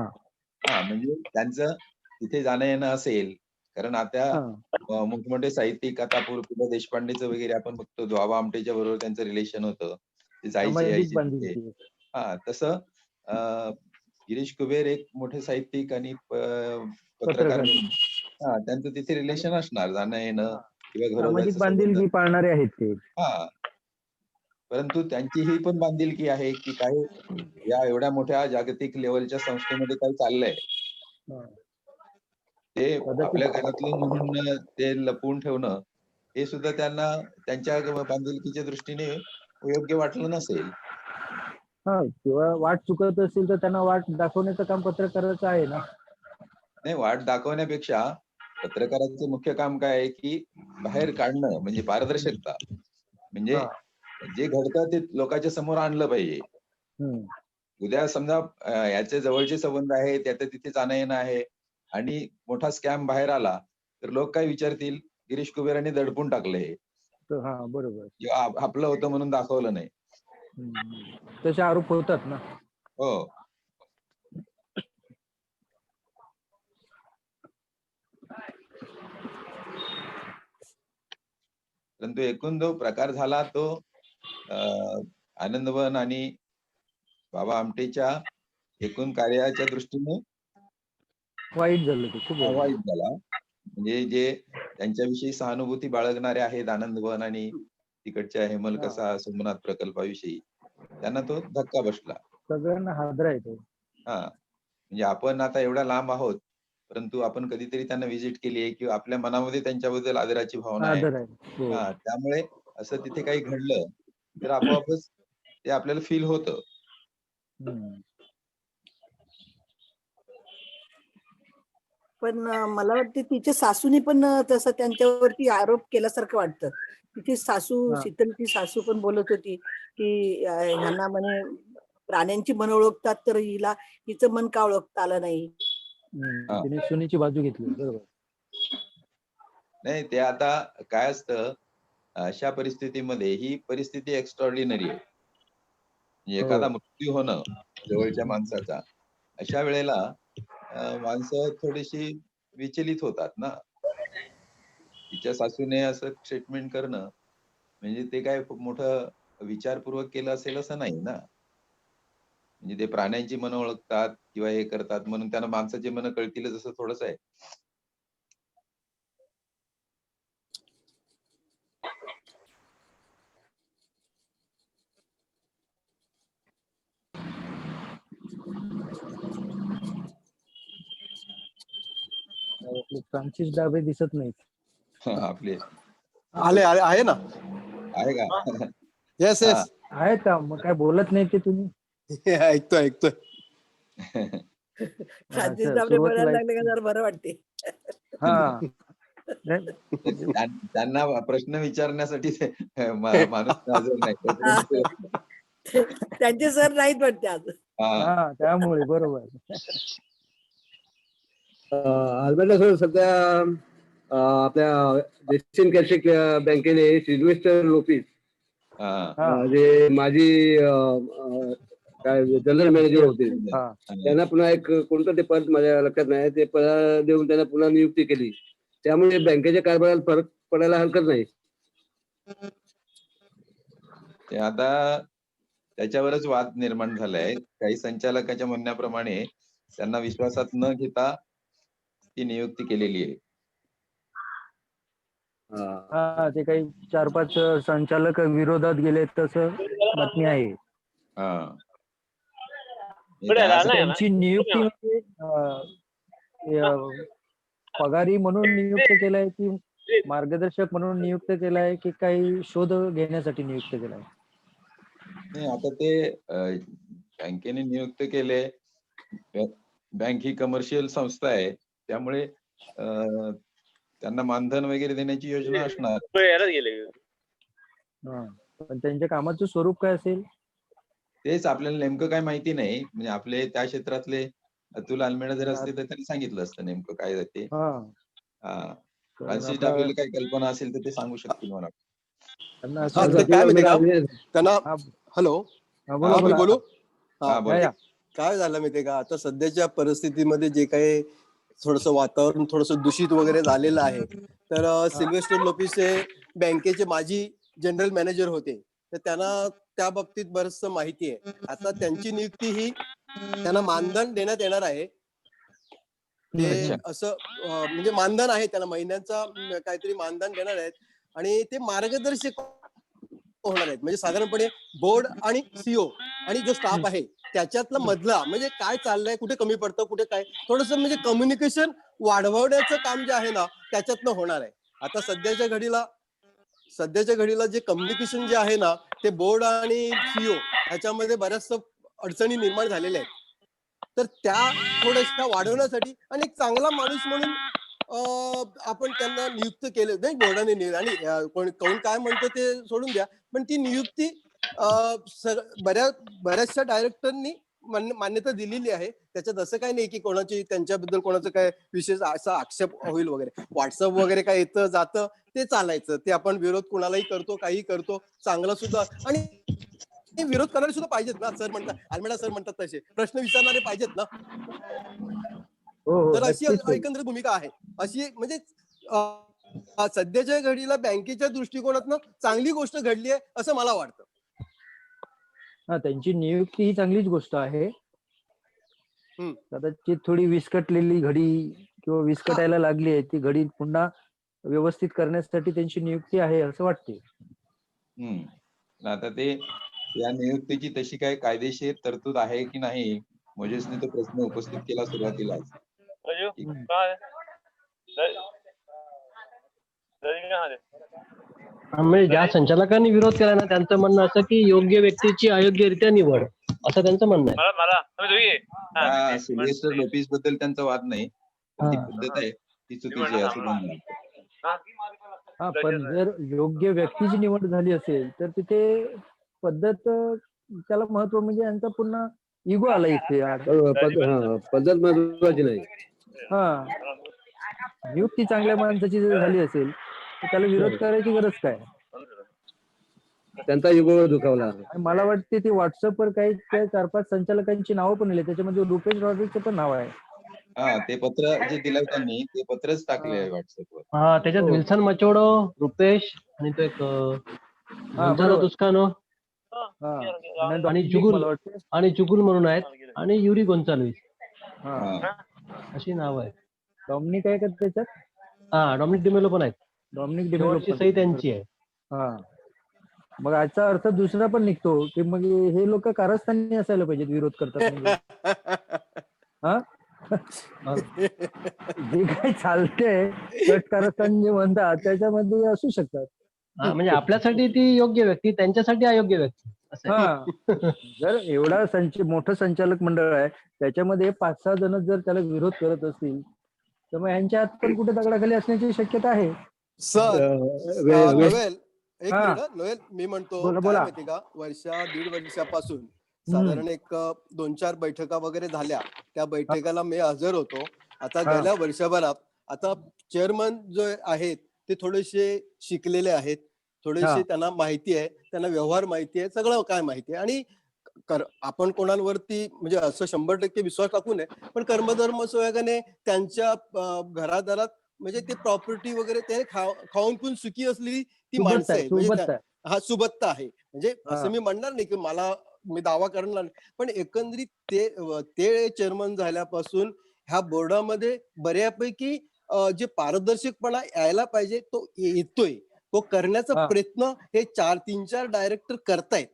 [SPEAKER 1] हा म्हणजे त्यांचं तिथे जाणं येणं असेल, कारण आता
[SPEAKER 3] हा
[SPEAKER 1] मोठमोठे साहित्यिक आता पु ल देशपांडेचं वगैरे आपण बघतो, बाबा आमटेच्या बरोबर त्यांचं रिलेशन होतं, ते जायचे
[SPEAKER 3] सामाजिक
[SPEAKER 1] यायचे तिथे.
[SPEAKER 3] बांधिलकी.
[SPEAKER 1] हा तसं गिरीश कुबेर एक मोठे साहित्यिक आणि पत्रकार
[SPEAKER 3] पत्रकार.
[SPEAKER 1] म्हणून हा त्यांचं तिथे रिलेशन असणार, जाणं येणं किंवा
[SPEAKER 3] सामाजिक
[SPEAKER 1] घरोघरचा संबंध.
[SPEAKER 3] बांधिलकी पाळणारे आहेत ते.
[SPEAKER 1] हा परंतु त्यांची ही पण बांधिलकी आहे की काय या एवढ्या मोठ्या जागतिक लेवलच्या संस्थेमध्ये काही चाललंय ते आपल्या
[SPEAKER 3] कदाचित
[SPEAKER 1] घरातलं म्हणून ते लपवून ठेवणं हे सुद्धा त्यांना त्यांच्या बांधिलकीच्या दृष्टीने योग्य वाटलं नसेल.
[SPEAKER 3] हा, किंवा वाट चुकत असेल तर त्यांना वाट दाखवण्याचं काम पत्रकाराचं आहे ना.
[SPEAKER 1] नाही वाट दाखवण्यापेक्षा पत्रकाराचं मुख्य काम काय आहे की बाहेर काढणं म्हणजे पारदर्शकता, म्हणजे
[SPEAKER 3] हा.
[SPEAKER 1] जे घडतं ते लोकांच्या समोर आणलं पाहिजे.
[SPEAKER 3] हम्म.
[SPEAKER 1] उद्या समजा याचे जवळचे संबंध आहेत, त्याचं तिथे जाणं येणं आहे आणि मोठा स्कॅम बाहेर आला तर लोक काय विचारतील, गिरीश कुबेरांनी दडपून टाकलं हे
[SPEAKER 3] हा बरोबर.
[SPEAKER 1] किंवा आपलं होतं म्हणून दाखवलं नाही.
[SPEAKER 3] तसे आरोप होतात ना.
[SPEAKER 1] हो परंतु एकूण जो प्रकार झाला तो आनंदवन आणि बाबा आमटेच्या एकूण कार्याच्या दृष्टीने
[SPEAKER 3] वाईट झालं ते, खूप वाईट.
[SPEAKER 1] वाईट झाला. म्हणजे जे त्यांच्याविषयी सहानुभूती बाळगणारे आहेत आनंदवन आणि तिकडच्या हेमलकसा सोमनाथ प्रकल्पाविषयी त्यांना तो धक्का बसला.
[SPEAKER 3] सगळ्यांना हादरायचं.
[SPEAKER 1] हा म्हणजे आपण आता एवढ्या लांब आहोत परंतु आपण कधीतरी त्यांना व्हिजिट केली आहे किंवा आपल्या मनामध्ये त्यांच्याबद्दल आदराची भावना आहे.
[SPEAKER 3] आदर आहे. हो.
[SPEAKER 1] हा त्यामुळे असं तिथे काही घडलं तर आपोआपच ते आपल्याला फील होतं.
[SPEAKER 7] पण मला वाटते तिच्या सासूने पण तसं त्यांच्यावरती आरोप केल्यासारखं वाटतं. तिची सासू,
[SPEAKER 3] हा.
[SPEAKER 7] शीतलची सासू पण बोलत होती की ह्यांना म्हणे प्राण्यांची मन ओळखतात तर हिचं मन का ओळखता आलं नाही.
[SPEAKER 3] तिने सुनीची बाजू घेतली. बरोबर.
[SPEAKER 1] नाही ते आता काय असतं अशा परिस्थितीमध्ये ही परिस्थिती एक्स्ट्रॉर्डिनरी आहे. म्हणजे एखादा मृत्यू होणं जवळच्या माणसाचा अशा वेळेला माणसं थोडीशी विचलित होतात ना. तिच्या सासूने असं स्टेटमेंट करणं म्हणजे ते काय खूप मोठं विचारपूर्वक केलं असेल असं नाही ना. म्हणजे ते प्राण्यांची मनं ओळखतात किंवा हे करतात म्हणून त्यांना माणसाची मनं कळतीलच असं थोडंच आहे.
[SPEAKER 3] फ्रान्सिस डाबे दिसत नाहीत.
[SPEAKER 1] आपले
[SPEAKER 8] आले आले आहे ना.
[SPEAKER 1] आहे का?
[SPEAKER 8] येस
[SPEAKER 1] हा.
[SPEAKER 8] येस.
[SPEAKER 3] आहेत का? मग काय बोलत नाही ते तुम्ही?
[SPEAKER 8] ऐकतोय ऐकतोय.
[SPEAKER 7] फ्रान्सिस दाबले बोलायला लागले का जरा बरं वाटते.
[SPEAKER 3] हा.
[SPEAKER 1] त्यांना प्रश्न विचारण्यासाठी माणूस हजर नाही.
[SPEAKER 7] त्यांचे सर नाहीत वाटते आज.
[SPEAKER 3] हा त्यामुळे बरोबर.
[SPEAKER 4] अल्बर्टा सर सध्या आपल्या देशीन कॅशिक बँकेने सिल्वेस्टर लोपिस जे माजी काय जनरल मॅनेजर होते.
[SPEAKER 3] हा.
[SPEAKER 4] त्यांना पुन्हा एक कोणतं ते पद माझ्या लक्षात नाही, ते पद देऊन त्यांना पुन्हा नियुक्ती केली. त्यामुळे बँकेच्या कारभारात फरक पडायला हरकत नाही.
[SPEAKER 1] ते आता त्याच्यावरच वाद निर्माण झालाय. काही संचालकाच्या म्हणण्याप्रमाणे त्यांना विश्वासात न घेता ती नियुक्ती केलेली आहे.
[SPEAKER 3] हा, ते काही 4-5 संचालक विरोधात गेले तसं बातमी आहे.
[SPEAKER 1] हा. म्हणजे असं
[SPEAKER 3] त्यांची नियुक्ती म्हणजे पगारी म्हणून नियुक्त केलाय की मार्गदर्शक म्हणून नियुक्त केलाय की काही शोध घेण्यासाठी नियुक्त केलाय?
[SPEAKER 1] नाही, आता ते बँकेने नियुक्त केले. बँक ही कमर्शियल संस्था आहे, त्यामुळे त्यांना मानधन वगैरे देण्याची योजना असणार.
[SPEAKER 3] हा. पण त्यांच्या कामाचं स्वरूप काय असेल?
[SPEAKER 1] तेच आपल्याला नेमकं काय माहिती नाही. म्हणजे आपले त्या क्षेत्रातले अतुल आलमेडा जर असते तर त्यांनी सांगितलं असतं नेमकं काय आहे ते.
[SPEAKER 3] हा.
[SPEAKER 1] हा.
[SPEAKER 3] तर
[SPEAKER 1] फ्रान्सिस
[SPEAKER 3] आपला-
[SPEAKER 1] आपल्याला काही कल्पना असेल तर ते सांगू शकतील मला.
[SPEAKER 3] त्यांना
[SPEAKER 8] हा,
[SPEAKER 3] असं-
[SPEAKER 8] ते काय माहिती का त्यांना
[SPEAKER 3] हा,
[SPEAKER 8] हॅलो
[SPEAKER 3] हा, बोला
[SPEAKER 8] हा, मी
[SPEAKER 3] बोला.
[SPEAKER 8] बोलू
[SPEAKER 1] हा,
[SPEAKER 8] हा,
[SPEAKER 1] बोला.
[SPEAKER 3] या, या.
[SPEAKER 8] काय झालं माहितीये का, आता सध्याच्या परिस्थितीमध्ये जे काही थोडस वातावरण थोडस दूषित वगैरे झालेलं आहे, तर सिल्वेस्टर लोपिस हे बँकेचे माजी जनरल मॅनेजर होते, तर त्यांना त्या बाबतीत बरंचसं माहिती आहे. आता त्यांची नियुक्ती ही त्यांना मानधन देण्यात येणार आहे. ते
[SPEAKER 1] अच्छा.
[SPEAKER 8] असं म्हणजे मानधन आहे, त्यांना महिन्यांचा काहीतरी मानधन देणार आहेत आणि ते मार्गदर्शक होणार आहेत. म्हणजे साधारणपणे बोर्ड आणि सीओ आणि जो स्टाफ आहे त्याच्यातला मधला म्हणजे काय चाललंय, कुठे कमी पडतं, कुठे काय, थोडस म्हणजे कम्युनिकेशन वाढवण्याचं काम जे आहे ना त्याच्यातनं होणार आहे. आता सध्याच्या घडीला जे कम्युनिकेशन जे आहे ना ते बोर्ड आणि सीओ ह्याच्यामध्ये बऱ्याचशा अडचणी निर्माण झालेल्या आहेत. तर त्या थोड्याशा वाढवण्यासाठी आणि एक चांगला माणूस म्हणून आपण त्यांना नियुक्त केले नाही बोर्डाने आणि कोण काय म्हणतो ते सोडून द्या, पण ती नियुक्ती बऱ्याचशा डायरेक्टरनी मान्यता दिलेली आहे. त्याच्यात असं काही नाही की कोणाची त्यांच्याबद्दल कोणाचं काय विशेष असा आक्षेप होईल वगैरे. व्हॉट्सअप वगैरे काय येतं जातं ते चालायचं, ते आपण विरोध कुणालाही करतो, काही करतो, चांगला सुद्धा. आणि विरोध करणारे सुद्धा पाहिजेत ना. सर म्हणतात, आलमेडा सर म्हणतात तसे प्रश्न विचारणारे पाहिजेत ना.
[SPEAKER 3] हो हो,
[SPEAKER 8] तर अशी
[SPEAKER 3] नक्कीच होईल.
[SPEAKER 8] एकंदरीत भूमिका आहे. अशी म्हणजे सध्याच्या घडीला बँकेच्या दृष्टिकोनातनं चांगली गोष्ट घडली आहे असं मला वाटतं.
[SPEAKER 3] हा, त्यांची नियुक्ती ही चांगलीच गोष्ट आहे. कदाचित थोडी विस्कटलेली घडी किंवा विस्कटायला लागली आहे ती घडी पुन्हा व्यवस्थित करण्यासाठी त्यांची नियुक्ती आहे असं वाटते.
[SPEAKER 1] आता ते या नियुक्तीची तशी काय कायदेशीर तरतूद आहे की नाही, मोजेसने तो प्रश्न उपस्थित केला सुरुवातीलाच.
[SPEAKER 2] म्हणजे ज्या संचालकांनी विरोध केला ना त्यांचं म्हणणं असं की योग्य व्यक्तीची अयोग्यरित्या निवड, असं त्यांचं म्हणणं आहे.
[SPEAKER 1] सिल्वेस्टर लोपिस बद्दल त्यांचा वाद नाही, पण ती
[SPEAKER 2] हा.
[SPEAKER 1] पद्धत आहे ती चुकीची आहे असं त्यांना वाटतं.
[SPEAKER 3] हा, पण जर योग्य व्यक्तीची निवड झाली असेल तर तिथे पद्धत त्याला महत्व म्हणजे यांचा पुन्हा इगो आला इथे.
[SPEAKER 4] पद्धत महत्वाची नाही.
[SPEAKER 3] हा, नियुक्ती चांगल्या माणसाची जर झाली असेल तर त्याला विरोध करायची गरज काय?
[SPEAKER 4] त्यांचा युगो दुखावला.
[SPEAKER 3] आणि मला वाटते ते व्हॉट्सअपवर काही 4-5 संचालकांची नावं पण लिहिली, त्याच्यामध्ये रुपेश रॉड्रिक्सचं पण नाव आहे.
[SPEAKER 1] हा, ते पत्र जे दिलंय त्यांनी ते पत्रच टाकले व्हॉट्सअपवर.
[SPEAKER 2] हा, त्याच्यात
[SPEAKER 3] हो.
[SPEAKER 2] विल्सन मचोडो, रुपेश आणि तो एक गोंझालो
[SPEAKER 3] बरोबर.
[SPEAKER 2] तुस्कानो
[SPEAKER 3] हा,
[SPEAKER 2] आणि
[SPEAKER 3] डॉमिनिक
[SPEAKER 2] जुगुल
[SPEAKER 3] मला वाटते.
[SPEAKER 2] आणि जुगुल म्हणून आहेत आणि युरी गोन्साल्विस
[SPEAKER 3] हा,
[SPEAKER 1] हा.
[SPEAKER 2] अशी नाव आहेत.
[SPEAKER 3] डॉमिनिक आहे का त्याच्यात?
[SPEAKER 2] हा, डॉमिनिक डिमेलो पण आहेत.
[SPEAKER 3] डॉमिनिक डिमेलो
[SPEAKER 2] शेवटची
[SPEAKER 3] पण.
[SPEAKER 2] सही त्यांची आहे.
[SPEAKER 3] हा, मग याचा अर्थ दुसरा पण निघतो की मग हे लोक कारस्थानी असायला पाहिजेत विरोध करतात म्हणजे. हा, जे काही चालतंय कट कारस्थान जे म्हणतात त्याच्यामध्ये असू शकतात.
[SPEAKER 2] हा, म्हणजे आपल्यासाठी ती योग्य व्यक्ती, त्यांच्यासाठी अयोग्य व्यक्ती असं आहे.
[SPEAKER 3] हा, जर एवढा मोठं संचालक मंडळ आहे त्याच्यामध्ये 5-6 जण जर त्याला विरोध करत असतील तर मग यांच्या हात पण कुठे दगडाखाली असण्याची शक्यता आहे.
[SPEAKER 8] सर नोएल, एक
[SPEAKER 3] हा.
[SPEAKER 8] मिनिट नोएल, मी म्हणतो
[SPEAKER 3] बोला,
[SPEAKER 8] काय
[SPEAKER 3] बोला.
[SPEAKER 8] माहिती का, दीड वर्षापासून साधारण एक 2-4 बैठका वगैरे झाल्या. त्या बैठकाला मी हजर होतो. आता
[SPEAKER 3] हा.
[SPEAKER 8] गेल्या वर्षभरात आता चेअरमन जो आहेत ते थोडेसे शिकलेले आहेत, थोडेसे त्यांना माहिती आहे, त्यांना व्यवहार माहिती आहे, सगळं काय माहिती आहे. आणि आपण कोणावरती म्हणजे असं 100% विश्वास टाकू नये, पण कर्मधर्म सुयोगाने त्यांच्या घरादारात म्हणजे ते प्रॉपर्टी वगैरे ते खाऊन पिऊन सुखी असलेली ती माणसं
[SPEAKER 3] सुबत्ता आहे,
[SPEAKER 8] आहेत. म्हणजे
[SPEAKER 3] सुबत्ता आहे.
[SPEAKER 8] हा सुबत्ता आहे. म्हणजे
[SPEAKER 3] हा.
[SPEAKER 8] असं मी म्हणणार नाही की मी दावा करणार नाही, पण एकंदरीत ते चेअरमन झाल्यापासून ह्या बोर्डामध्ये बऱ्यापैकी जे पारदर्शकपणा यायला पाहिजे तो येतोय. तो करण्याचा
[SPEAKER 3] हा.
[SPEAKER 8] प्रयत्न हे 3-4 डायरेक्टर करतायत.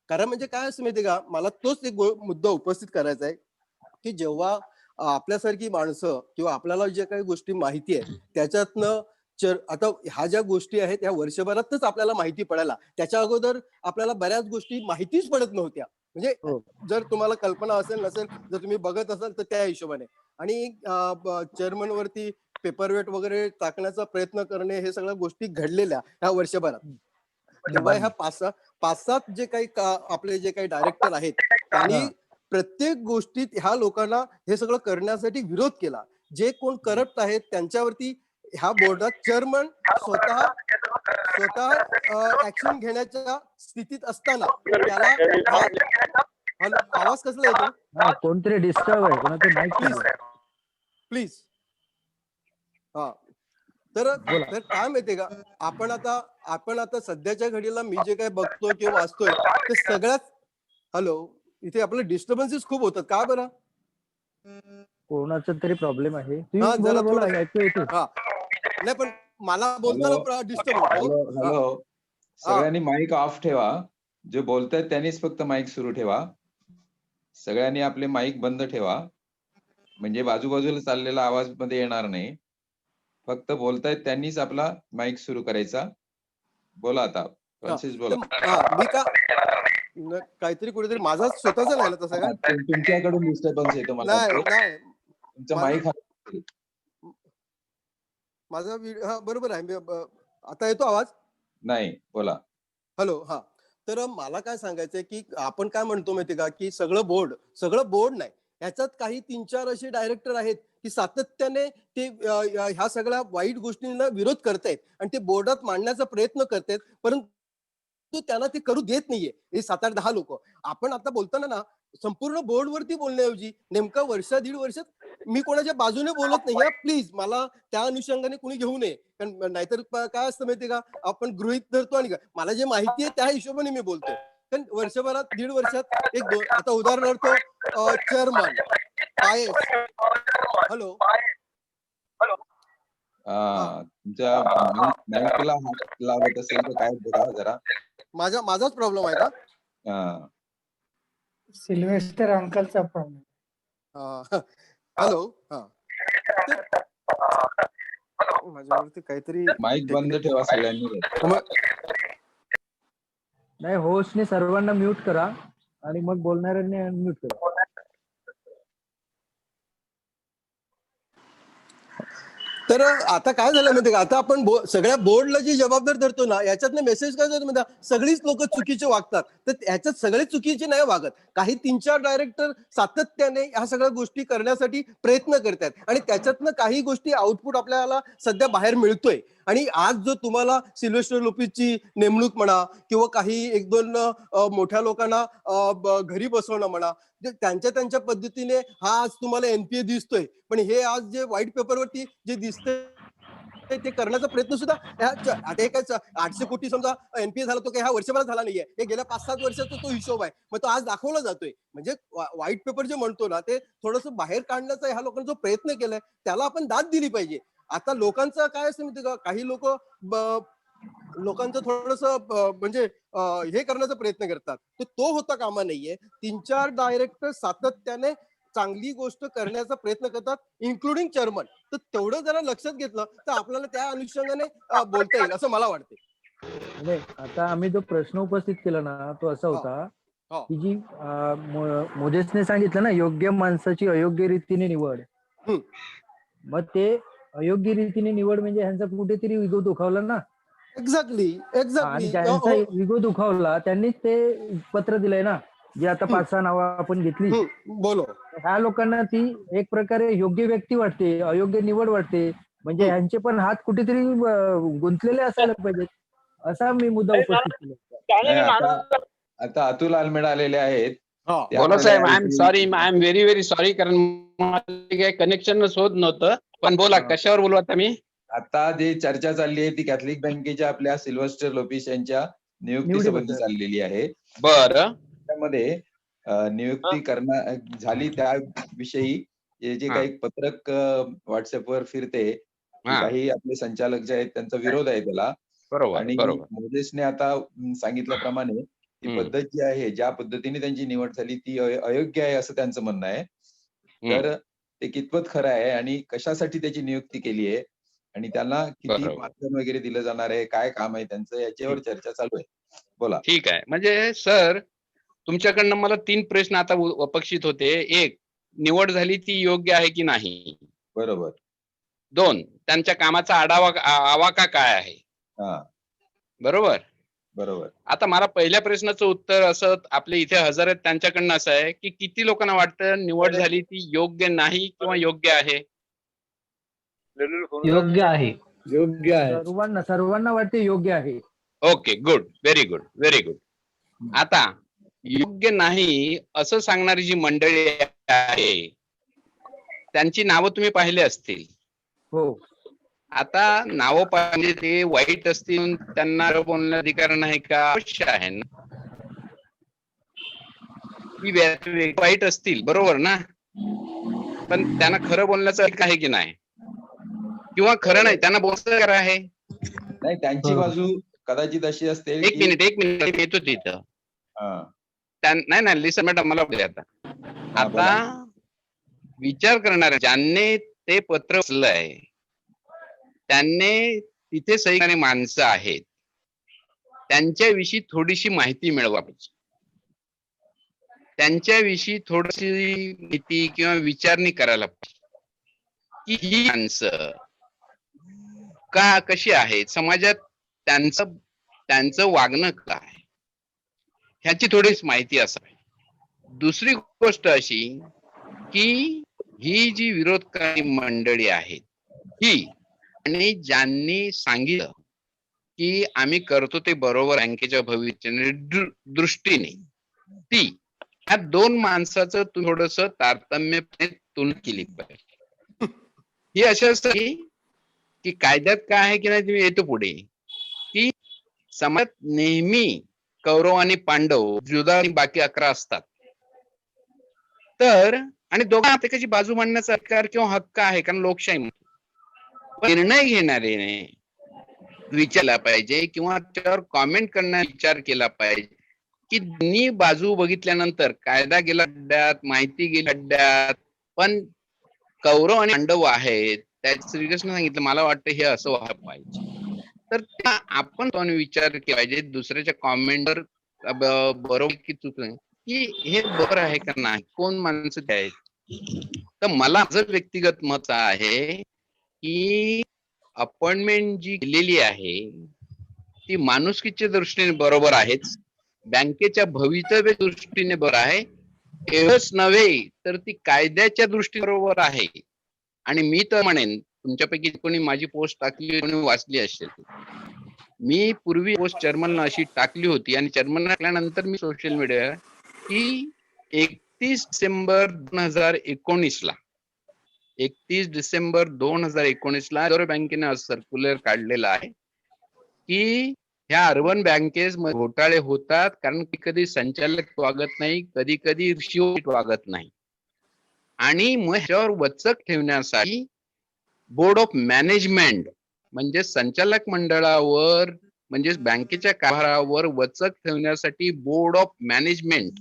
[SPEAKER 8] कारण म्हणजे काय असं माहितीये का, मला तोच एक मुद्दा उपस्थित करायचा आहे की जेव्हा आपल्यासारखी माणसं किंवा आपल्याला ज्या काही गोष्टी माहिती आहेत त्याच्यातनं आता ह्या ज्या गोष्टी आहेत ह्या वर्षभरातच आपल्याला माहिती पडायला, त्याच्या अगोदर आपल्याला बऱ्याच गोष्टी माहितीच पडत नव्हत्या. म्हणजे
[SPEAKER 3] हो.
[SPEAKER 8] जर तुम्हाला कल्पना असेल नसेल, जर तुम्ही बघत असाल तर त्या हिशोबाने. आणि चेअरमन वरती पेपरवेट वगैरे टाकण्याचा प्रयत्न करणे, हे सगळ्या गोष्टी घडलेल्या ह्या वर्षभरात. तेव्हा ह्या 5-7 जे काही आपले जे काही डायरेक्टर आहेत त्यांनी प्रत्येक गोष्टीत ह्या लोकांना हे सगळं करण्यासाठी विरोध केला. जे कोण करप्ट आहेत त्यांच्यावरती ह्या बोर्डात चेअरमन स्वतः ऍक्शन घेण्याच्या स्थितीत असताना त्याला आवाज कसला येतो
[SPEAKER 3] कोणतरी डिस्टर्ब आहे, कोणाचं माईक
[SPEAKER 8] प्लीज
[SPEAKER 3] चालू आहे.
[SPEAKER 8] प्लीज. हा तर काय माहितीये का, आपण आता सध्याच्या घडीला मी जे काही बघतोय किंवा वाचतोय ते सगळ्यात हॅलो इथे आपले डिस्टर्बन्सेस खूप होतात का बरं?
[SPEAKER 3] कोणाचा तरी प्रॉब्लेम आहे.
[SPEAKER 8] हा,
[SPEAKER 3] तुम्ही
[SPEAKER 8] जरा
[SPEAKER 3] बोला
[SPEAKER 8] थोडं
[SPEAKER 3] ऐकू येते.
[SPEAKER 8] हा नाही, पण मला
[SPEAKER 1] हॅलो
[SPEAKER 8] बोलताना डिस्टर्ब होतो.
[SPEAKER 1] हॅलो
[SPEAKER 8] हा,
[SPEAKER 1] हॅलो सगळ्यांनी माईक ऑफ ठेवा. जे बोलतायत त्यांनीच फक्त माईक सुरू ठेवा. सगळ्यांनी आपले माईक बंद ठेवा, म्हणजे बाजूबाजूला चाललेला आवाज मध्ये येणार नाही. फक्त बोलतायत त्यांनीच आपला माईक सुरू करायचा. बोला आता, फ्रान्सिस बोला.
[SPEAKER 8] मी का काहीतरी कुठेतरी माझा स्वतःचा नाही ना तसं काय?
[SPEAKER 1] तुमच्याकडून डिस्टर्बन्स येतो मला
[SPEAKER 8] नाही
[SPEAKER 1] वाटतं.
[SPEAKER 8] नाही
[SPEAKER 1] तुमचा
[SPEAKER 8] माझा
[SPEAKER 1] माईक
[SPEAKER 8] माझा हा बरोबर आहे. आता येतो आवाज?
[SPEAKER 1] नाही, बोला.
[SPEAKER 8] हॅलो. हा, तर मला काय सांगायचंय की आपण काय म्हणतो माहिती का, की सगळं बोर्ड नाही, ह्याच्यात काही 3-4 असे डायरेक्टर आहेत की सातत्याने ते ह्या सगळ्या वाईट गोष्टींना विरोध करतायत आणि ते बोर्डात मांडण्याचा प्रयत्न करतायत, परंतु त्यांना ते करू देत नाहीये हे 7-8-10 लोक. आपण आता बोलताना ना संपूर्ण बोर्डवरती बोलण्याऐवजी नेमका 1-1.5 वर्षात मी कोणाच्या बाजूने बोलत नाही. प्लीज मला त्या अनुषंगाने कोणी घेऊ नये, कारण नाहीतर काय असतं माहितीये का, आपण गृहित धरतो आणि मला जे माहिती आहे त्या हिशोबाने मी बोलतो. कारण वर्षभरात 1.5 वर्षात आता उदाहरणार्थ चेअरमन पायस. हॅलो.
[SPEAKER 1] तुमच्या माईकला हात लावत असेल तर काय बघा जरा.
[SPEAKER 8] माझाच प्रॉब्लेम आहे का?
[SPEAKER 6] सिल्वेस्टर अंकलचा प्रॉब्लेम.
[SPEAKER 8] हॅलो. हा, माझ्यावरती काहीतरी
[SPEAKER 1] माईक बंद ठेवा सगळ्यांनी.
[SPEAKER 3] नाही, होस्टने सर्वांना म्यूट करा आणि मग बोलणाऱ्यांनी अनम्यूट करा.
[SPEAKER 8] तर आता काय झालं माहिती का, आता आपण सगळ्या बोर्डला जी जबाबदार धरतो ना, याच्यातनं मेसेज काय जातो माहिती, सगळीच लोक चुकीचे वागतात. तर ह्याच्यात सगळे चुकीचे नाही वागत. काही 3-4 डायरेक्टर सातत्याने ह्या सगळ्या गोष्टी करण्यासाठी प्रयत्न करतात आणि त्याच्यातनं काही गोष्टी आउटपुट आपल्याला सध्या बाहेर मिळतोय. आणि आज जो तुम्हाला सिल्वेस्टर लोपिसची नेमणूक म्हणा किंवा काही 1-2 मोठ्या लोकांना घरी बसवणं म्हणा, त्यांच्या पद्धतीने हा आज तुम्हाला एनपीए दिसतोय, पण हे आज जे व्हाईट पेपरवरती जे दिसतंय ते करण्याचा प्रयत्न सुद्धा आता 800 कोटी समजा एनपीए झाला, तो काही ह्या वर्षभरात झाला नाहीये, हे गेल्या 5-7 वर्षाचा तो हिशोब आहे. मग तो आज दाखवला जातोय. म्हणजे व्हाईट पेपर जे म्हणतो ना, ते थोडंसं बाहेर काढण्याचा ह्या लोकांचा जो प्रयत्न केलाय त्याला आपण दाद दिली पाहिजे. आता लोकांचं काय असतं माहिती का, काही लोक लोकांचं थोडस म्हणजे हे करण्याचा प्रयत्न करतात, तर तो होता कामा नाहीये. 3-4 डायरेक्टर सातत्याने चांगली गोष्ट करण्याचा प्रयत्न करतात, इन्क्लुडिंग चेअरमन. तर तेवढं जरा लक्षात घेतलं तर आपल्याला त्या अनुषंगाने बोलता येईल असं मला वाटते.
[SPEAKER 3] म्हणजे आता आम्ही जो प्रश्न उपस्थित केला ना, तो असा होता की जी मोजेसने सांगितलं ना, योग्य माणसाची अयोग्य रीतीने निवड. मग ते अयोग्य रीतीने निवड म्हणजे ह्यांचा कुठेतरी इगो दुखावला ना.
[SPEAKER 8] एक्झॅक्टली.
[SPEAKER 3] आणि ज्यांचा इगो दुखावला त्यांनीच ते पत्र दिलंय ना, जे आता 5-6 नावं आपण घेतली.
[SPEAKER 8] बोलो,
[SPEAKER 3] ह्या लोकांना ती एक प्रकारे योग्य व्यक्ती वाटते, अयोग्य निवड वाटते. म्हणजे ह्यांचे पण हात कुठेतरी गुंतलेले असायला पाहिजेत, असा मी मुद्दा उपस्थित केला.
[SPEAKER 1] आता अतुल आलमेडा आलेले आहेत.
[SPEAKER 9] बोला साहेब. I am sorry, I am very very sorry, कारण काही कनेक्शनच होत नव्हतं. पण बोला, कशावर बोलू आता मी?
[SPEAKER 1] आता जे चर्चा चालली आहे ती कॅथलिक बँकेच्या आपल्या सिल्व्हस्टर लोपिस यांच्या नियुक्ती संबंधी चाललेली आहे.
[SPEAKER 9] बरं.
[SPEAKER 1] त्यामध्ये नियुक्ती झाली त्याविषयी जे काही पत्रक व्हॉट्सअपवर फिरते, की काही आपले संचालक जे आहेत त्यांचा विरोध आहे त्याला. आणि मोजेसने आता सांगितल्याप्रमाणे ती पद्धत जी आहे, ज्या पद्धतीने त्यांची निवड झाली ती अयोग्य आहे असं त्यांचं म्हणणं आहे. तर ते कितपत खरं आहे आणि कशासाठी त्याची नियुक्ती केली आहे आणि त्यांना किती मानधन वगैरे दिलं जाणार आहे, काय काम आहे त्यांचं, याच्यावर चर्चा चालू आहे. बोला.
[SPEAKER 9] ठीक आहे. म्हणजे सर, तुमच्याकडनं मला 3 प्रश्न आता अपेक्षित होते. 1, निवड झाली ती योग्य आहे की नाही?
[SPEAKER 1] बरोबर.
[SPEAKER 9] 2, त्यांच्या कामाचा आवाका काय आहे? बरोबर.
[SPEAKER 1] बरोबर.
[SPEAKER 9] आता मला पहिल्या प्रश्नाचं उत्तर असं आपले इथे हजर आहेत त्यांच्याकडनं असं आहे की किती लोकांना वाटतं निवड झाली ती योग्य नाही किंवा योग्य आहे?
[SPEAKER 2] योग्य आहे.
[SPEAKER 4] योग्य आहे.
[SPEAKER 3] सर्वांना वाटते योग्य आहे.
[SPEAKER 9] Okay, good, very good, very good. आता योग्य नाही असं सांगणारी जी मंडळी आहे त्यांची नावं तुम्ही पाहिले असतील.
[SPEAKER 3] हो.
[SPEAKER 9] आता नावं पाहिले ते वाईट असतील, त्यांना बोलण्याचा अधिकार नाही का? अवश्य आहे ना. ती वाईट असतील, बरोबर ना? पण त्यांना खरं बोलण्याचा अधिकार आहे की नाही? किंवा खरं नाही त्यांना बोलण्याचा अधिकार आहे?
[SPEAKER 1] नाही, त्यांची बाजू कदाचित अशी असते.
[SPEAKER 9] एक मिनिट येतो तिथं. नाही लिसन मॅडम, मला बोलले आता विचार करणारे ज्यांनी ते पत्र वाचलंय त्यांनी तिथे सही करणारी माणसं आहेत, त्यांच्याविषयी थोडीशी माहिती मिळवा पाहिजे. त्यांच्याविषयी थोडीशी माहिती किंवा विचारणी करायला पाहिजे की ही माणसं कशी आहेत, समाजात त्यांचं वागणं काय, ह्याची थोडीच माहिती असावी. दुसरी गोष्ट अशी की ही जी विरोध करणारी मंडळी आहेत ही, आणि ज्यांनी सांगितलं की आम्ही करतो ते बरोबर बँकेच्या भविष्याने दृष्टीने, ती ह्या 2 माणसाचं थोडस तारतम्यपणे तुलना केली पाहिजे. ही अशी असते की कायद्यात काय आहे की नाही, तुम्ही येतो पुढे की समाजात नेहमी कौरव आणि पांडव, जुदा आणि बाकी 11 असतात. तर आणि दोघांना प्रत्येकाची बाजू मांडण्याचा अधिकार किंवा हक्क आहे, कारण लोकशाही निर्णय घेणारे विचारला पाहिजे किंवा त्याच्यावर कॉमेंट करण्याचा विचार केला पाहिजे की दोन्ही बाजू बघितल्यानंतर कायदा गेला अड्ड्यात, माहिती गेली अड्ड्यात, पण कौरव आणि पांडव आहेत, त्यात श्रीकृष्ण सांगितलं, मला वाटतं हे असं व्हायला पाहिजे. तर आपण विचार केला पाहिजे दुसऱ्याच्या कॉमेंटवर बरोबर की चुकलं की हे बरोबर आहे का नाही, कोण माणसं ते आहेत. तर मला माझं व्यक्तिगत मत आहे की अपॉइंटमेंट जी केलेली आहे ती माणुसकीच्या दृष्टीने बरोबर आहेच, बँकेच्या भवितव्य दृष्टीने बरोबर आहे, एवढंच नव्हे तर ती कायद्याच्या दृष्टीने बरोबर आहे. आणि मी तर म्हणेन, तुमच्यापैकी कोणी माझी पोस्ट टाकली, कोणी वाचली असेल, मी पूर्वी पोस्ट चेअरमनला अशी टाकली होती आणि चेअरमन टाकल्यानंतर मी सोशल मीडिया की 31 डिसेंबर 2019ला 31 डिसेंबर 2019ला रिझर्व्ह बँकेने सर्क्युलर काढलेला आहे की ह्या अर्बन बँकेस मध्ये घोटाळे होतात, कारण कधी संचालक वागत नाही, कधी कधी शिव वागत नाही, आणि मग ह्याच्यावर वचक ठेवण्यासाठी बोर्ड ऑफ मॅनेजमेंट म्हणजे संचालक मंडळावर, म्हणजे बँकेच्या कारभारावर वचक ठेवण्यासाठी बोर्ड ऑफ मॅनेजमेंट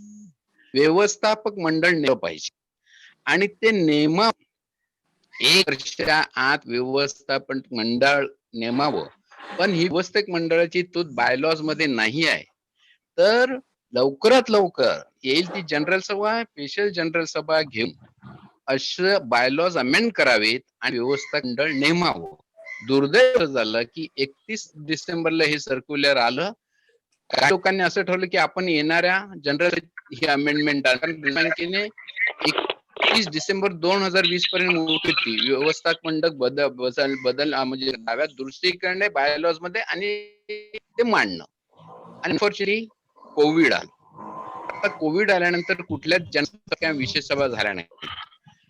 [SPEAKER 9] व्यवस्थापक मंडळ नेमलं पाहिजे. आणि ते 1 वर्षाच्या आत व्यवस्थापन मंडळ नेमावं. पण ही व्यवस्थापक मंडळाची तूट बायलॉज मध्ये नाही आहे. तर लवकरात लवकर येईल ती जनरल सभा, स्पेशल जनरल सभा घेऊन असं बायलॉज अमेंड करावेत आणि व्यवस्थापक मंडळ नेमावं. दुर्दैव झालं की 31 डिसेंबरला हे सर्क्युलर आलं. काही लोकांनी असं ठरवलं की आपण येणाऱ्या जनरल ही अमेंडमेंट, बँकेने 31 डिसेंबर 2020 पर्यंत मुदत होती व्यवस्थापक मंडळ बदल म्हणजे नव्यात दुरुस्ती करणे बायलॉज मध्ये आणि ते मांडणं. अनफॉर्च्युनेटली कोविड आलं आता कोविड आल्यानंतर कुठल्याच जनसभा किंवा विशेष सभा झाल्या नाही,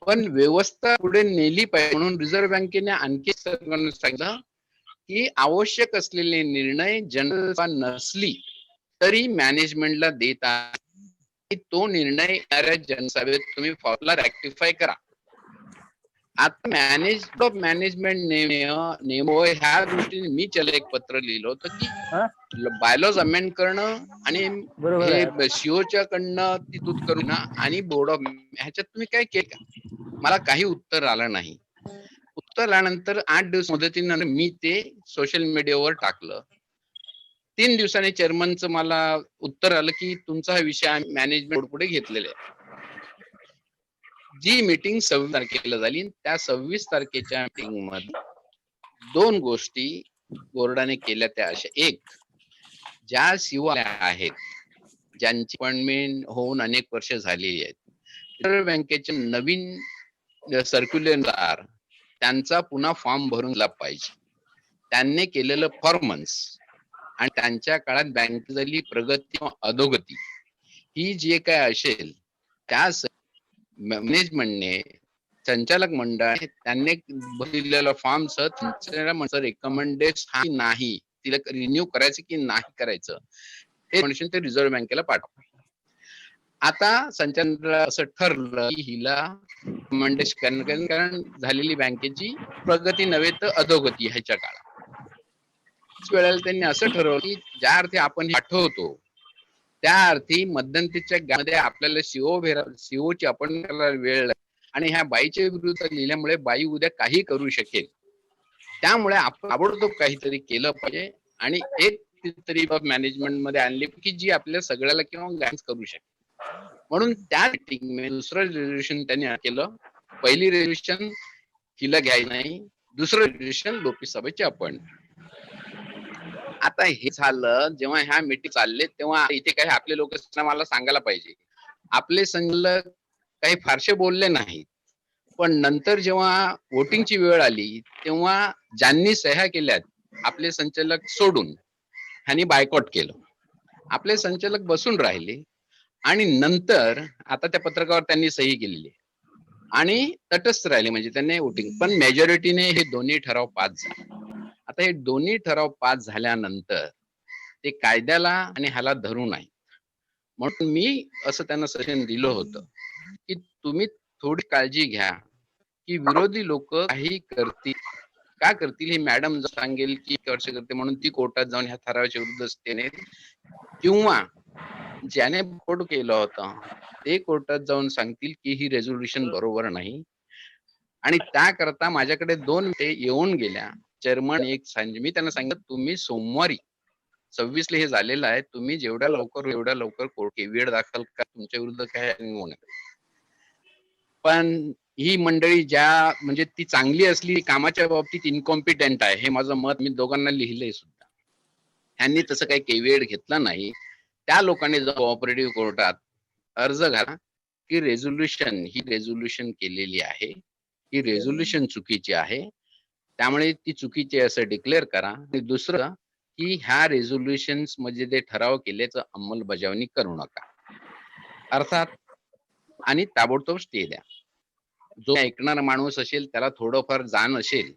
[SPEAKER 9] पण व्यवस्था पुढे नेली पाहिजे म्हणून रिझर्व्ह बँकेने आणखी सांगितलं की आवश्यक असलेले निर्णय जनसभा नसली तरी मॅनेजमेंटला देत आहे, तो निर्णय येणाऱ्या जनसभेत तुम्ही फॉर्मला रेक्टिफाय करा. आता मॅनेजमेंट नेमो ह्या दृष्टीने मी त्याला एक पत्र लिहिलं होतं की बायलॉज अमेंड करणं आणि
[SPEAKER 3] बरोबर आहे.
[SPEAKER 9] हे सीओच्या कडनं ती दूत करू ना आणि बोर्ड ऑफ ह्याच्यात तुम्ही काय केलं का? मला काही उत्तर आलं नाही. उत्तर आल्यानंतर 8 दिवस मुदतीनंतर मी ते सोशल मीडियावर टाकलं. 3 दिवसांनी चेअरमनचं मला उत्तर आलं की तुमचा हा विषय मॅनेजमेंट पुढे घेतलेला आहे. जी मीटिंग 26 तारखेला झाली, त्या 26 तारखेच्या मीटिंग मध्ये 2 गोष्टी बोर्डाने केल्या त्या अशा. एक, ज्या सीओ आहेत ज्यांची अपॉइंटमेंट होऊन अनेक वर्ष झालेली आहेत, रिझर्व्ह बँकेच्या नवीन सर्क्युलरनुसार त्यांचा पुन्हा फॉर्म भरून दिला पाहिजे. त्यांनी केलेलं परफॉर्मन्स आणि त्यांच्या काळात बँक झाली प्रगती किंवा अधोगती ही जे काय असेल त्या मॅनेजमेंटने संचालक मंडळ त्यांनी दिलेला फॉर्म रेकमेंडेशन नाही, तिला रिन्यू करायचं की नाही करायचं हे म्हणून ते रिझर्व्ह बँकेला पाठवा. आता संचालक असं ठरलं की हिला रिकमेंडेशन कारण झालेली बँकेची प्रगती नव्हे तर अधोगती ह्याच्या काळात वेळेला त्यांनी असं ठरवलं की ज्या अर्थी आपण पाठवतो त्या अर्थी मध्यंतरीच्या मध्ये आपल्याला सीओची आपण वेळ आणि ह्या बाईच्या विरुद्ध लिहिल्यामुळे बाई उद्या काही करू शकेल, त्यामुळे आपण ताबडतोब काहीतरी केलं पाहिजे आणि एक तरी मॅनेजमेंट मध्ये आणली की जी आपल्या सगळ्याला किंवा गाईड करू शकेल. म्हणून त्या मीटिंग मध्ये दुसरं रेझोल्युशन त्यांनी केलं. पहिली रेझोल्युशन हिला घ्यायचं नाही, दुसरं रेझोल्युशन लोकसभेचे अपॉइंटमेंट. आता हे झालं जेव्हा ह्या मीटिंग चालले तेव्हा इथे काही आपले लोक मला सांगायला पाहिजे, आपले संचालक काही फारसे बोलले नाहीत, पण नंतर जेव्हा वोटिंगची वेळ आली तेव्हा ज्यांनी सह्या केल्यात आपले संचालक सोडून ह्यांनी बायकॉट केलं. आपले संचालक बसून राहिले आणि नंतर आता त्या पत्रकावर त्यांनी सही केलेली आणि तटस्थ राहिले, म्हणजे त्यांनी वोटिंग पण मेजॉरिटीने हे दोन्ही ठराव पास झाले. आता हे दोन्ही ठराव पास झाल्यानंतर ते कायद्याला आणि ह्याला धरू नाही, म्हणून मी असं त्यांना सजेशन दिलं होतं की तुम्ही थोडी काळजी घ्या की विरोधी लोक काही करतील का करतील हे मॅडम सांगेल की वर्ष करते म्हणून ती कोर्टात जाऊन ह्या ठरावाच्या विरुद्ध असते, किंवा ज्याने कोर्ट केलं होतं ते कोर्टात जाऊन सांगतील की ही रेझोल्युशन बरोबर नाही. आणि त्याकरता माझ्याकडे 2 येऊन गेल्या. चेअरमन एक मी त्यांना सांगितलं तुम्ही सोमवारी 26 ला हे झालेलं आहे, तुम्ही जेवढ्या लवकर कोर्ट वेळ दाखल का तुमच्या विरुद्ध काय होणार. पण ही मंडळी ज्या म्हणजे ती चांगली असली कामाच्या बाबतीत इनकॉम्पिटंट आहे हे माझं मत मी दोघांना लिहिलंय सुद्धा. ह्यांनी तसं काही केविएड घेतला नाही. त्या लोकांनी कोऑपरेटिव्ह कोर्टात अर्ज घाला की रेझोल्युशन केलेली आहे, ही रेझोल्युशन चुकीची आहे, त्यामुळे ती चुकीची असं डिक्लेअर करा. आणि दुसरं की ह्या रेझोल्युशन्स मध्ये जे ठराव केल्याचं अंमलबजावणी करू नका अर्थात, आणि ताबडतोब स्टे द्या. जो ऐकणारा माणूस असेल त्याला थोडंफार जाण असेल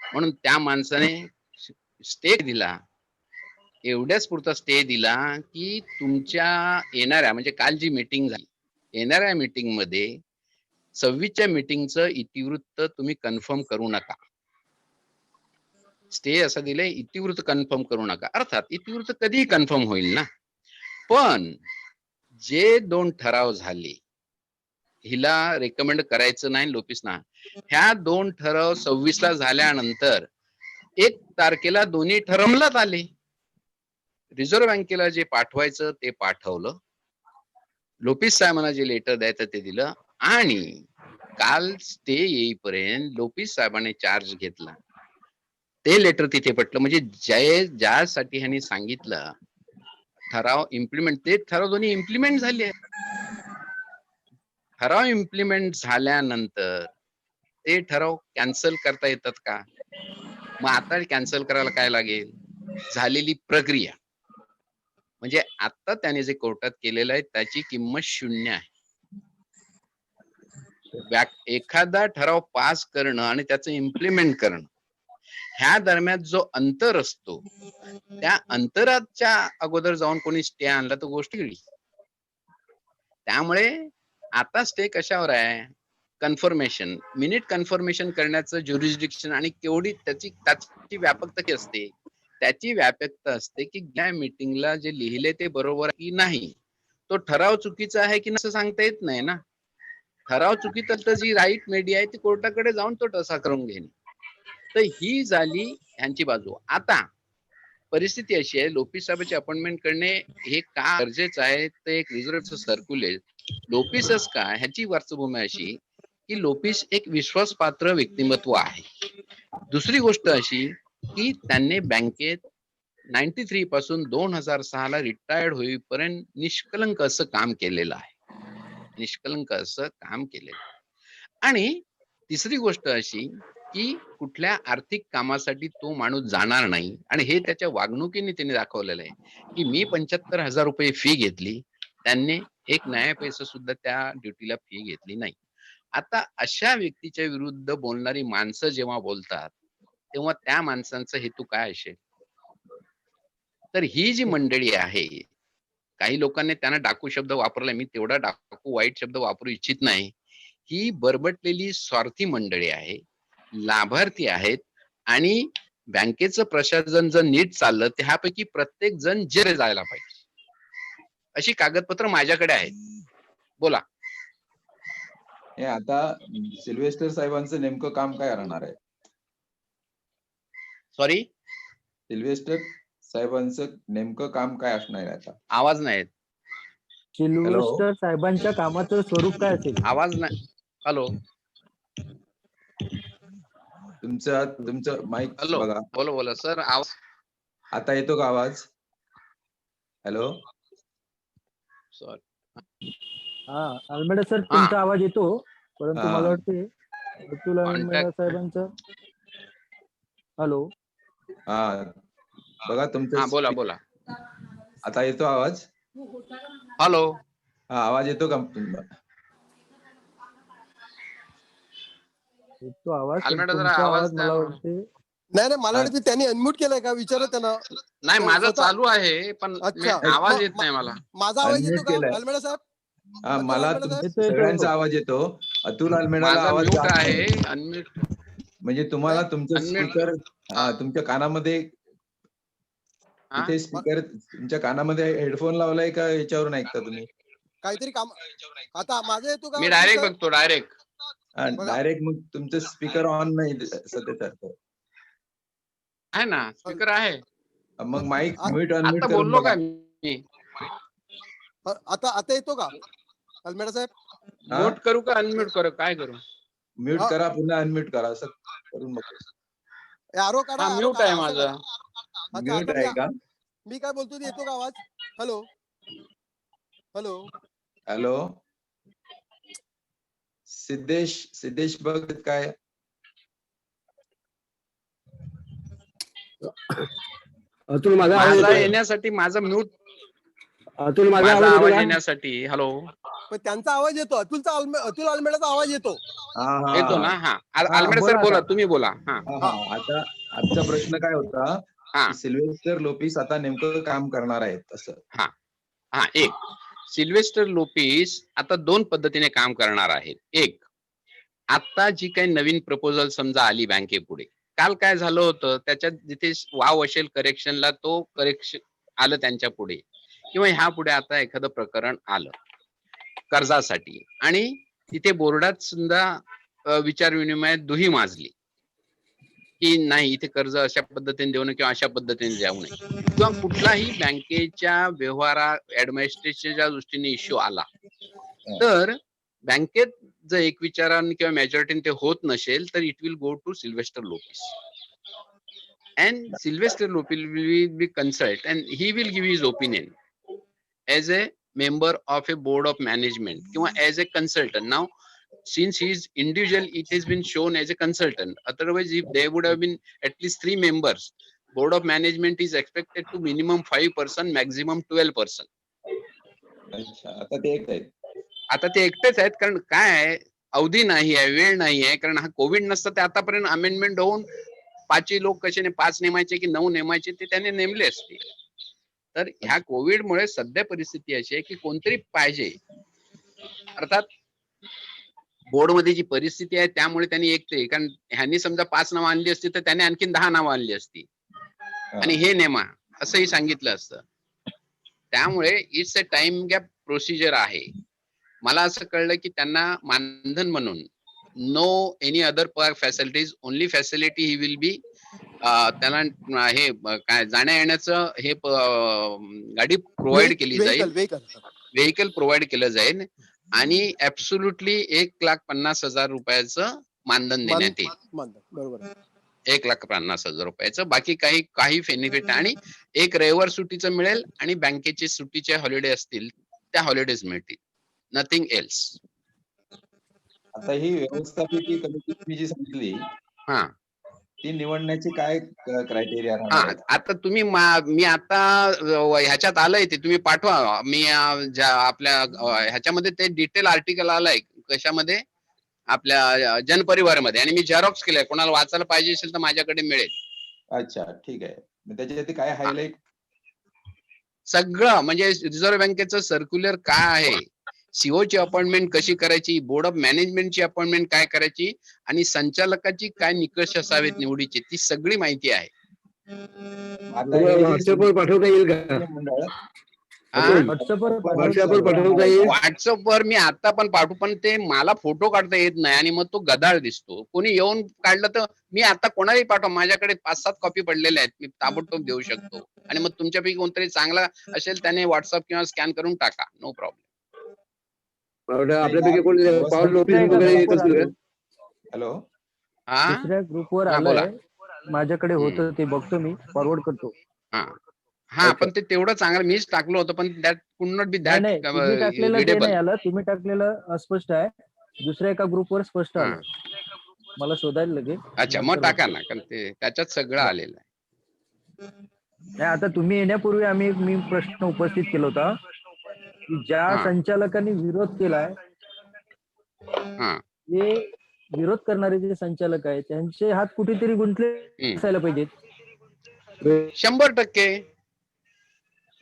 [SPEAKER 9] म्हणून त्या माणसाने स्टे दिला. एवढ्याच पुरता स्टे दिला की तुमच्या येणाऱ्या म्हणजे काल जी मीटिंग झाली येणाऱ्या मीटिंग मध्ये 26च्या मीटिंगचं इतिवृत्त तुम्ही कन्फर्म करू नका. स्टे असं दिलंय इतिवृत्त कन्फर्म करू नका. अर्थात इतिवृत्त कधीही कन्फर्म होईल ना, पण जे 2 ठराव झाले हिला रेकमेंड करायचं नाही लोपिसना, ह्या 2 ठराव 26 ला झाल्यानंतर 1 तारखेला दोन्ही ठरवण्यात आले. रिझर्व्ह बँकेला जे पाठवायचं ते पाठवलं, लोपिस साहेबांना जे लेटर द्यायचं ते दिलं आणि काल स्टे येईपर्यंत लोपिस साहेबांनी चार्ज घेतला. ते लेटर तिथे पटलं, म्हणजे ज्यासाठी ह्यांनी सांगितलं ठराव इम्प्लिमेंट, ते ठराव दोन्ही इम्प्लिमेंट झाले. ठराव इम्प्लिमेंट झाल्यानंतर ते ठराव कॅन्सल करता येतात का? मग आता कॅन्सल करायला काय लागेल? झालेली प्रक्रिया म्हणजे आता त्याने जे कोर्टात केलेलं आहे त्याची किंमत 0 आहे. एखादा ठराव पास करणं आणि त्याचं इम्प्लिमेंट करणं ह्या दरम्यान जो अंतर असतो, त्या अंतराच्या अगोदर जाऊन कोणी स्टे आणला तर गोष्ट वेगळी. त्यामुळे आता स्टे कशावर आहे? कन्फर्मेशन, मिनिट कन्फर्मेशन करण्याचं ज्युरिस्डिक्शन आणि केवढी त्याची व्यापकता किती असते. त्याची व्यापकता असते की त्या मीटिंगला जे लिहिले ते बरोबर की नाही. तो ठराव चुकीचा आहे की नाही असं सांगता येत नाही ना. ठराव चुकीचा तर जी राईट मीडिया आहे ती कोर्टाकडे जाऊन तो तसा करून घेणे. तर ही झाली ह्यांची बाजू. आता परिस्थिती अशी आहे, लोपीस साहेबांची अपॉइंटमेंट करणे हे का गरजेचं आहे. ते एक रिझर्व्हचं सर्क्युलेट लोपीसच का ह्याची पार्श्वभूमी अशी की लोपीस एक विश्वासपात्र व्यक्तिमत्व आहे. दुसरी गोष्ट अशी की त्यांनी बँकेत 93 पासून 2006 ला रिटायर्ड होईपर्यंत निष्कलंक असं काम केलेलं आहे. निष्कलंक असं काम केलेलं. आणि तिसरी गोष्ट अशी की कुठल्या आर्थिक कामासाठी तो माणूस जाणार नाही. आणि हे त्याच्या वागणुकीने त्याने दाखवलेलं आहे की मी 75,000 रुपये फी घेतली, त्यांनी एक नया पैसा सुद्धा त्या ड्युटीला फी घेतली नाही. आता अशा व्यक्तीच्या विरुद्ध बोलणारी माणसं जेव्हा बोलतात तेव्हा त्या माणसांचा हेतू काय असेल. तर ही जी मंडळी आहे, काही लोकांनी त्यांना डाकू शब्द वापरला, मी तेवढा डाकू वाईट शब्द वापरू इच्छित नाही. ही बरबटलेली स्वार्थी मंडळी आहे, लाभार्थी आहेत. आणि बँकेचं प्रशासन जर नीट चाललं तर ह्यापैकी प्रत्येक जण जेल जायला पाहिजे. अशी कागदपत्र माझ्याकडे आहेत. बोला.
[SPEAKER 1] हे आता सिल्वेस्टर साहेबांचं नेमकं काम काय राहणार आहे?
[SPEAKER 9] सॉरी,
[SPEAKER 1] सिल्वेस्टर साहेबांचं नेमकं काम काय असणार आहे आता?
[SPEAKER 9] आवाज नाही येत.
[SPEAKER 3] सिल्व्हस्टर साहेबांच्या कामाचं स्वरूप काय असेल?
[SPEAKER 9] आवाज नाही. हॅलो
[SPEAKER 1] तुमचं माईक
[SPEAKER 9] हॅलो,
[SPEAKER 1] बघा.
[SPEAKER 9] बोला सर. आवाज
[SPEAKER 1] आता येतो का आवाज? हॅलो.
[SPEAKER 9] सॉरी.
[SPEAKER 3] हा, अल्मेडा सर तुमचा आवाज येतो, परंतु
[SPEAKER 1] हा.
[SPEAKER 3] मला वाटते अतुल अल्मेडा साहेबांचं. हॅलो.
[SPEAKER 1] हा बघा तुमचं.
[SPEAKER 9] बोला.
[SPEAKER 1] आता येतो आवाज?
[SPEAKER 9] हॅलो.
[SPEAKER 1] हा, आवाज येतो का?
[SPEAKER 3] येतो आवाज, पण
[SPEAKER 9] अल्मेडा जरा
[SPEAKER 3] तुमचा
[SPEAKER 9] आवाज
[SPEAKER 3] आवाज
[SPEAKER 9] द्या
[SPEAKER 3] मला
[SPEAKER 9] ना.
[SPEAKER 3] वाटते.
[SPEAKER 8] नाही मला वाटतं त्यांनी अनम्यूट केलाय का, विचारा त्यांना.
[SPEAKER 9] नाही, माझं
[SPEAKER 8] स्वतः-
[SPEAKER 9] चालू आहे पण
[SPEAKER 8] अच्छा.
[SPEAKER 9] आवाज येत नाही मला.
[SPEAKER 8] माझा आवाज येतो
[SPEAKER 1] Unmute
[SPEAKER 8] का
[SPEAKER 1] केलाय.
[SPEAKER 8] अल्मेडा साहेब?
[SPEAKER 1] हा,
[SPEAKER 8] अतुल
[SPEAKER 1] मला
[SPEAKER 8] अल्मेडा साहेब?
[SPEAKER 3] येतो.
[SPEAKER 1] सगळ्यांचा आवाज येतो. अतुल अल्मेडाला
[SPEAKER 9] माझा
[SPEAKER 1] आवाज
[SPEAKER 9] म्यूट
[SPEAKER 1] जात
[SPEAKER 9] आहे.
[SPEAKER 1] नाही.
[SPEAKER 9] अनम्यूट.
[SPEAKER 1] म्हणजे तुम्हाला तुमचं
[SPEAKER 9] Unmute.
[SPEAKER 1] स्पीकर तुमच्या कानामध्ये,
[SPEAKER 9] हा?
[SPEAKER 1] इथे स्पीकर तुमच्या कानामध्ये हेडफोन लावलाय का याच्यावरून ऐकता तुम्ही?
[SPEAKER 8] काहीतरी काम. आता माझा येतो का?
[SPEAKER 9] मी डायरेक्ट बघतो, डायरेक्ट.
[SPEAKER 8] बघा.
[SPEAKER 1] डायरेक्ट मग तुमचं स्पीकर ऑन नाही सध्या.
[SPEAKER 9] आहे ना, स्पीकर आहे.
[SPEAKER 1] मग माईक म्यूट
[SPEAKER 9] आता
[SPEAKER 1] अनम्यूट करून
[SPEAKER 9] बोललो
[SPEAKER 1] बघा.
[SPEAKER 9] का मी?
[SPEAKER 8] आता येतो का अल्मेडा साहेब?
[SPEAKER 1] हा?
[SPEAKER 9] म्यूट करू का अनम्यूट करू, काय करू?
[SPEAKER 1] म्यूट
[SPEAKER 8] हा.
[SPEAKER 1] करा, पुन्हा अनम्यूट करा, असं करून बघा.
[SPEAKER 8] आरो काढा.
[SPEAKER 9] हा,
[SPEAKER 8] arrow
[SPEAKER 9] म्यूट
[SPEAKER 8] काढा,
[SPEAKER 9] आहे
[SPEAKER 8] असं
[SPEAKER 9] माझं.
[SPEAKER 8] करा. अच्छा,
[SPEAKER 1] म्यूट
[SPEAKER 8] आता
[SPEAKER 1] आहे का?
[SPEAKER 8] मी काय बोलतो ते येतो का आवाज? हॅलो.
[SPEAKER 1] हॅलो. सिद्धेश बघ काय?
[SPEAKER 4] अतुल माझा आवाज
[SPEAKER 9] माझा
[SPEAKER 4] येतो?
[SPEAKER 9] येण्यासाठी माझा म्यूट,
[SPEAKER 4] अतुल माझा
[SPEAKER 9] माझा
[SPEAKER 4] आवाज
[SPEAKER 9] आवाज
[SPEAKER 4] येतो का?
[SPEAKER 9] येण्यासाठी. हॅलो,
[SPEAKER 8] पण त्यांचा आवाज येतो. अतुल अल्मेडाचा आवाज येतो.
[SPEAKER 9] येतो ना? हा,
[SPEAKER 3] हा,
[SPEAKER 9] अल्मेडा सर
[SPEAKER 3] बोला
[SPEAKER 9] बोला,
[SPEAKER 3] आता.
[SPEAKER 9] तुम्ही बोला. हा.
[SPEAKER 1] आता आजचा प्रश्न काय होता
[SPEAKER 9] हा.
[SPEAKER 1] की सिल्वेस्टर लोपिस आता नेमकं काम करणार आहेत असं.
[SPEAKER 9] हा, एक सिल्वेस्टर लोपिस आता 2 पद्धतीने काम करणार आहेत. एक, आता जी काही नवीन प्रपोजल समजा आली बँकेपुढे, काल काय झालं होतं, त्याच्यात जिथे वाव असेल करेक्शनला, तो करेक्शन आलं त्यांच्या पुढे, किंवा ह्या पुढे आता एखादं प्रकरण आलं कर्जासाठी, आणि तिथे बोर्डात सुद्धा विचार विनिमयात दुही माजली की नाही, इथे कर्ज अशा पद्धतीने देऊ नये किंवा अशा पद्धतीने देऊ नये, किंवा कुठलाही बँकेच्या व्यवहारा ऍडमिनिस्ट्रेशनच्या दृष्टीने इश्यू आला तर बँकेत जर एक विचाराने किंवा मेजॉरिटीने ते होत नसेल तर it will go to Sylvester Lopez, and Sylvester Lopez will be consult and he will give his opinion as a member of a board of management किंवा as a consultant. Now since he is individual, it has been shown as a consultant. Otherwise if there would have been at least 3 members, board of management is expected to minimum 5%, maximum 12%.
[SPEAKER 1] अच्छा, आता ते एक आहेत.
[SPEAKER 9] आता ते एकटेच आहेत, कारण काय आहे, अवधी नाही आहे, वेळ नाही आहे. कारण हा कोविड नसतं ते आतापर्यंत अमेंडमेंट होऊन 5 लोक कसे 5 नेमायचे की 9 नेमायचे ते त्याने नेमले असते. तर ह्या कोविडमुळे सध्या परिस्थिती अशी आहे की कोणतरी पाहिजे. अर्थात बोर्डमध्ये जी परिस्थिती आहे त्यामुळे त्यांनी एकटे, कारण ह्यांनी समजा 5 नावं आणली असती तर त्याने आणखीन 10 नावं आणली असती आणि हे नेमा असंही सांगितलं असतं. त्यामुळे it's a time gap procedure आहे. मला असं कळलं की त्यांना मानधन म्हणून no any other facilities, only facility he will be, त्यांना हे काय जाण्या येण्याचं हे गाडी प्रोव्हाइड केली जाईल, व्हेकल प्रोव्हाइड केलं जाईल आणि ऍब्सोल्युटली 1,50,000 रुपयाचं मानधन देण्यात येईल.
[SPEAKER 8] बरोबर आहे.
[SPEAKER 9] 1,50,000 रुपयाचं. बाकी काही बेनिफिट आणि एक रविवार सुट्टीचं मिळेल आणि बँकेचे सुट्टीचे हॉलिडे असतील त्या हॉलिडेज मिळतील. Nothing else.
[SPEAKER 1] आता ही व्यवस्थापकीय कमिटी तुम्ही जी सांगितली
[SPEAKER 9] हा
[SPEAKER 1] ती निवडण्याची काय क्रायटेरिया
[SPEAKER 9] हा
[SPEAKER 1] राहणार आहे?
[SPEAKER 9] आता तुम्ही मी आता ह्याच्यात आलंय ते तुम्ही पाठवा. मी आपल्या ह्याच्यामध्ये ते डिटेल आर्टिकल आलंय कशामध्ये, आपल्या जनपरिवारमध्ये, आणि मी झेरॉक्स केलंय. कोणाला वाचायला पाहिजे असेल तर माझ्याकडे मिळेल.
[SPEAKER 1] अच्छा, ठीक आहे. मग त्याच्यावरती काय हायलाइट?
[SPEAKER 9] सगळं म्हणजे रिझर्व्ह बँकेचं सर्क्युलर काय आहे, सीओ ची अपॉइंटमेंट कशी करायची, बोर्ड ऑफ मॅनेजमेंटची अपॉइंटमेंट काय करायची आणि संचालकाची काय निकष असावेत निवडीचे, ती सगळी माहिती आहे.
[SPEAKER 1] आता हे जे
[SPEAKER 4] व्हॉट्सअपवर पाठवता येईल का?
[SPEAKER 1] मंडळ
[SPEAKER 3] व्हॉट्सअपवर
[SPEAKER 4] पाठवता येईल?
[SPEAKER 9] व्हॉट्सअपवर मी आता पण पाठवू, पण ते मला फोटो काढता येत नाही आणि मग तो गदाळ दिसतो. कोणी येऊन काढलं तर मी आता कोणालाही पाठवा, माझ्याकडे 5-7 कॉपी पडलेल्या आहेत, मी ताबडतोब देऊ शकतो. आणि मग तुमच्यापैकी कोणतरी चांगला असेल त्याने व्हॉट्सअप किंवा स्कॅन करून टाका, नो प्रॉब्लेम.
[SPEAKER 4] आपल्यापैकी कोणी पाऊल ऑफिस वगैरे येत असेल का?
[SPEAKER 1] हॅलो,
[SPEAKER 9] हा
[SPEAKER 3] दुसऱ्या ग्रुपवर
[SPEAKER 9] हा, बोला.
[SPEAKER 3] आलंय, माझ्याकडे होतं ते बघतो मी, फॉरवर्ड करतो.
[SPEAKER 9] हा पण ते तेवढं चांगलं मीच टाकलं होतं, पण दॅट कुड नॉट बी दॅट
[SPEAKER 3] नाही, तुम्ही टाकलेलं ते
[SPEAKER 9] रिडेबल.
[SPEAKER 3] नाही आलं, तुम्ही टाकलेलं अस्पष्ट आहे. दुसऱ्या एका ग्रुपवर स्पष्ट
[SPEAKER 9] हा.
[SPEAKER 3] आलं. मला शोधायला लगेच.
[SPEAKER 9] अच्छा, मग टाका ना, कारण ते त्याच्यात सगळं आलेलं आहे.
[SPEAKER 3] नाही, आता तुम्ही येण्यापूर्वी मी प्रश्न उपस्थित केला होता की ज्या
[SPEAKER 9] हा.
[SPEAKER 3] संचालकांनी विरोध केलाय,
[SPEAKER 9] हा
[SPEAKER 3] ते विरोध करणारे जे संचालक आहेत त्यांचे हात कुठेतरी गुंतले असायला पाहिजेत.
[SPEAKER 9] 100%.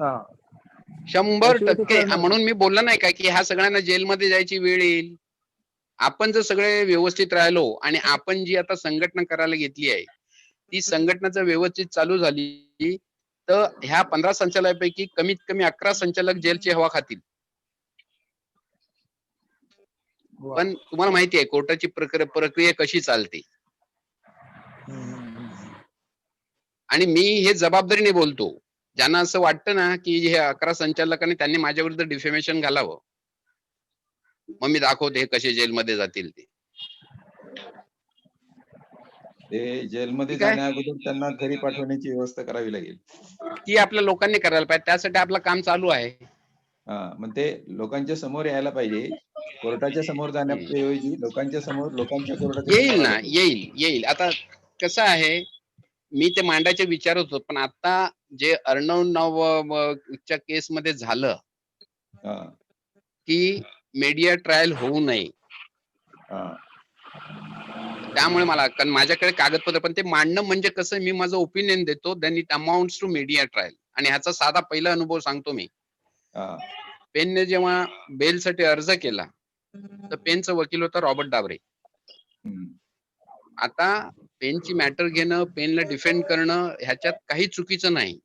[SPEAKER 3] हा,
[SPEAKER 9] 100%.
[SPEAKER 3] कळणार.
[SPEAKER 9] म्हणून मी बोललो नाही का की ह्या सगळ्यांना जेलमध्ये जायची वेळ येईल. आपण जर सगळे व्यवस्थित राहिलो आणि आपण जी आता संघटना करायला घेतली आहे ती संघटना जर व्यवस्थित चालू झाली तर ह्या 15 संचालकांपैकी कमीत कमी 11 संचालक जेलची हवा खातील. पण तुम्हाला माहिती आहे कोर्टाची प्रक्रिया कशी चालते, आणि मी हे जबाबदारीने बोलतो. ज्यांना असं वाटतं ना की हे 11 संचालकांनी त्यांनी माझ्या विरुद्ध डिफेमेशन घालावं, मग मी दाखवते हे कसे जेलमध्ये जातील
[SPEAKER 1] ते जेलमध्ये
[SPEAKER 9] ठीक आहे.
[SPEAKER 1] जाण्या अगोदर त्यांना घरी पाठवण्याची व्यवस्था करावी लागेल.
[SPEAKER 9] ती आपल्या लोकांनी करायला पाहिजे, त्यासाठी आपलं काम चालू आहे.
[SPEAKER 1] मग ते लोकांच्या समोर यायला पाहिजे. कोर्टाच्या समोर जाण्याऐवजी लोकांच्या समोर, लोकांच्या कोर्टाच्या
[SPEAKER 9] येईल
[SPEAKER 1] समोर
[SPEAKER 9] ना,
[SPEAKER 1] आलं पाहिजे.
[SPEAKER 9] येईल. आता कसं आहे, मी ते मांडायचे विचार होतो, पण आता जे अर्णवच्या केस मध्ये झालं की मीडिया ट्रायल होऊ नये, त्यामुळे मला, कारण माझ्याकडे कागदपत्र, पण ते मांडणं म्हणजे कसं, मी माझं ओपिनियन देतो, then it amounts to media trial. आणि ह्याचा साधा पहिला अनुभव सांगतो मी. पेनने जेव्हा बेलसाठी अर्ज केला तर पेनचा वकील होता रॉबर्ट डाबरे. आता पेनची मॅटर घेणं, पेनला डिफेंड करणं ह्याच्यात काही चुकीचं नाही.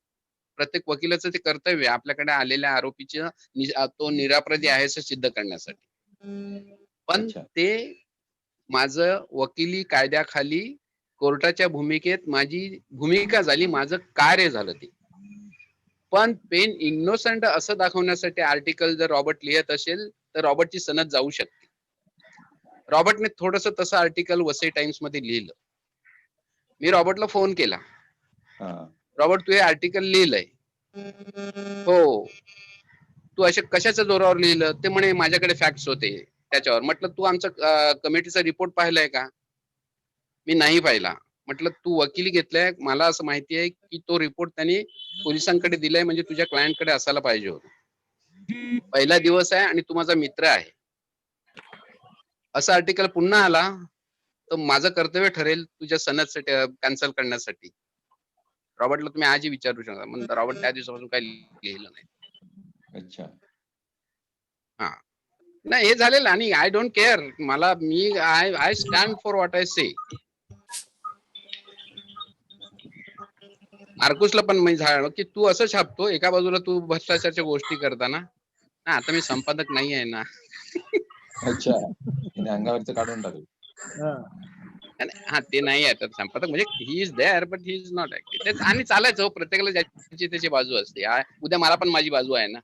[SPEAKER 9] प्रत्येक वकिलाचं ते कर्तव्य आहे आपल्याकडे आलेल्या आरोपीचे तो निरापराधी आहे असं सिद्ध करण्यासाठी. पण ते माझं वकिली कायद्याखाली कोर्टाच्या भूमिकेत माझी भूमिका झाली, माझं कार्य झालं ते. पण पेन इनोसंट असं दाखवण्यासाठी आर्टिकल जर रॉबर्ट लिहित असेल तर रॉबर्टची सनद जाऊ शकते. रॉबर्टने थोडस तसं आर्टिकल वसई टाइम्स मध्ये लिहिलं. मी रॉबर्टला फोन केला, रॉबर्ट तू हे आर्टिकल लिहिलंय? हो. तू अशा कशाच्या जोरावर लिहिलं? ते म्हणे माझ्याकडे फॅक्ट्स होते त्याच्यावर. म्हटलं तू आमचा कमिटीचा रिपोर्ट पाहिलाय का? मी नाही पाहिला. म्हटलं तू वकिली घेतलाय, मला असं माहिती आहे की तो रिपोर्ट त्यांनी पोलिसांकडे दिलाय, म्हणजे तुझ्या क्लायंटकडे असायला पाहिजे होता. पहिला दिवस आहे आणि तू माझा मित्र आहे, असं आर्टिकल पुन्हा आला तर माझं कर्तव्य ठरेल तुझ्या सनदसाठी कॅन्सल करण्यासाठी. रॉबर्टला तुम्ही आजही विचारू शकता. मग रॉबर्ट त्या दिवसापासून काही लिहिलं नाही.
[SPEAKER 1] अच्छा.
[SPEAKER 9] हा नाही, हे झालेलं. आणि I don't care. I stand for what I say. मार्कुसला पण मी झालं की तू असं छापतो, एका बाजूला तू भ्रष्टाचारच्या गोष्टी करताना. आता मी संपादक नाही आहे ना.
[SPEAKER 1] अच्छा. तिने अंगावरचं काढून टाकलं.
[SPEAKER 9] हा ते नाही आहे तर संपादक, म्हणजे he is there but he is not active. आणि चालायचं हो, प्रत्येकाला ज्याची त्याची बाजू असते. उद्या मला पण माझी बाजू आहे ना.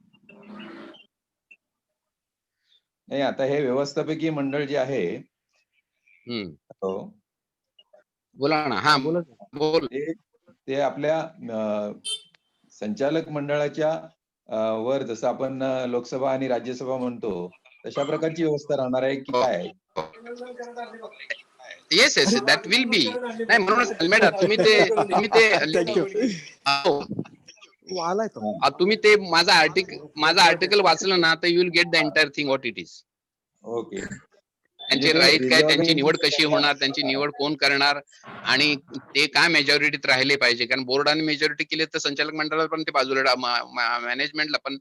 [SPEAKER 1] नाही, आता हे व्यवस्थापकीय मंडळ जे आहे, हो,
[SPEAKER 9] बोला ना. हा बोल.
[SPEAKER 1] ते आपल्या संचालक मंडळाच्या वर जसं आपण लोकसभा आणि राज्यसभा म्हणतो तशा प्रकारची व्यवस्था राहणार आहे की काय?
[SPEAKER 9] Yes yes, that will be. नाही म्हणूनच अल्मेडा तुम्ही ते माझा आर्टिकल वाचलं ना तर you will get the entire thing what it is.
[SPEAKER 1] Okay.
[SPEAKER 9] त्यांचे राईट काय, त्यांची निवड कशी होणार, त्यांची निवड कोण करणार, आणि ते काय मेजॉरिटीत राहिले पाहिजे. कारण बोर्डाने मेजॉरिटी केली तर संचालक मंडळाला पण ते बाजूला, मॅनेजमेंटला पण.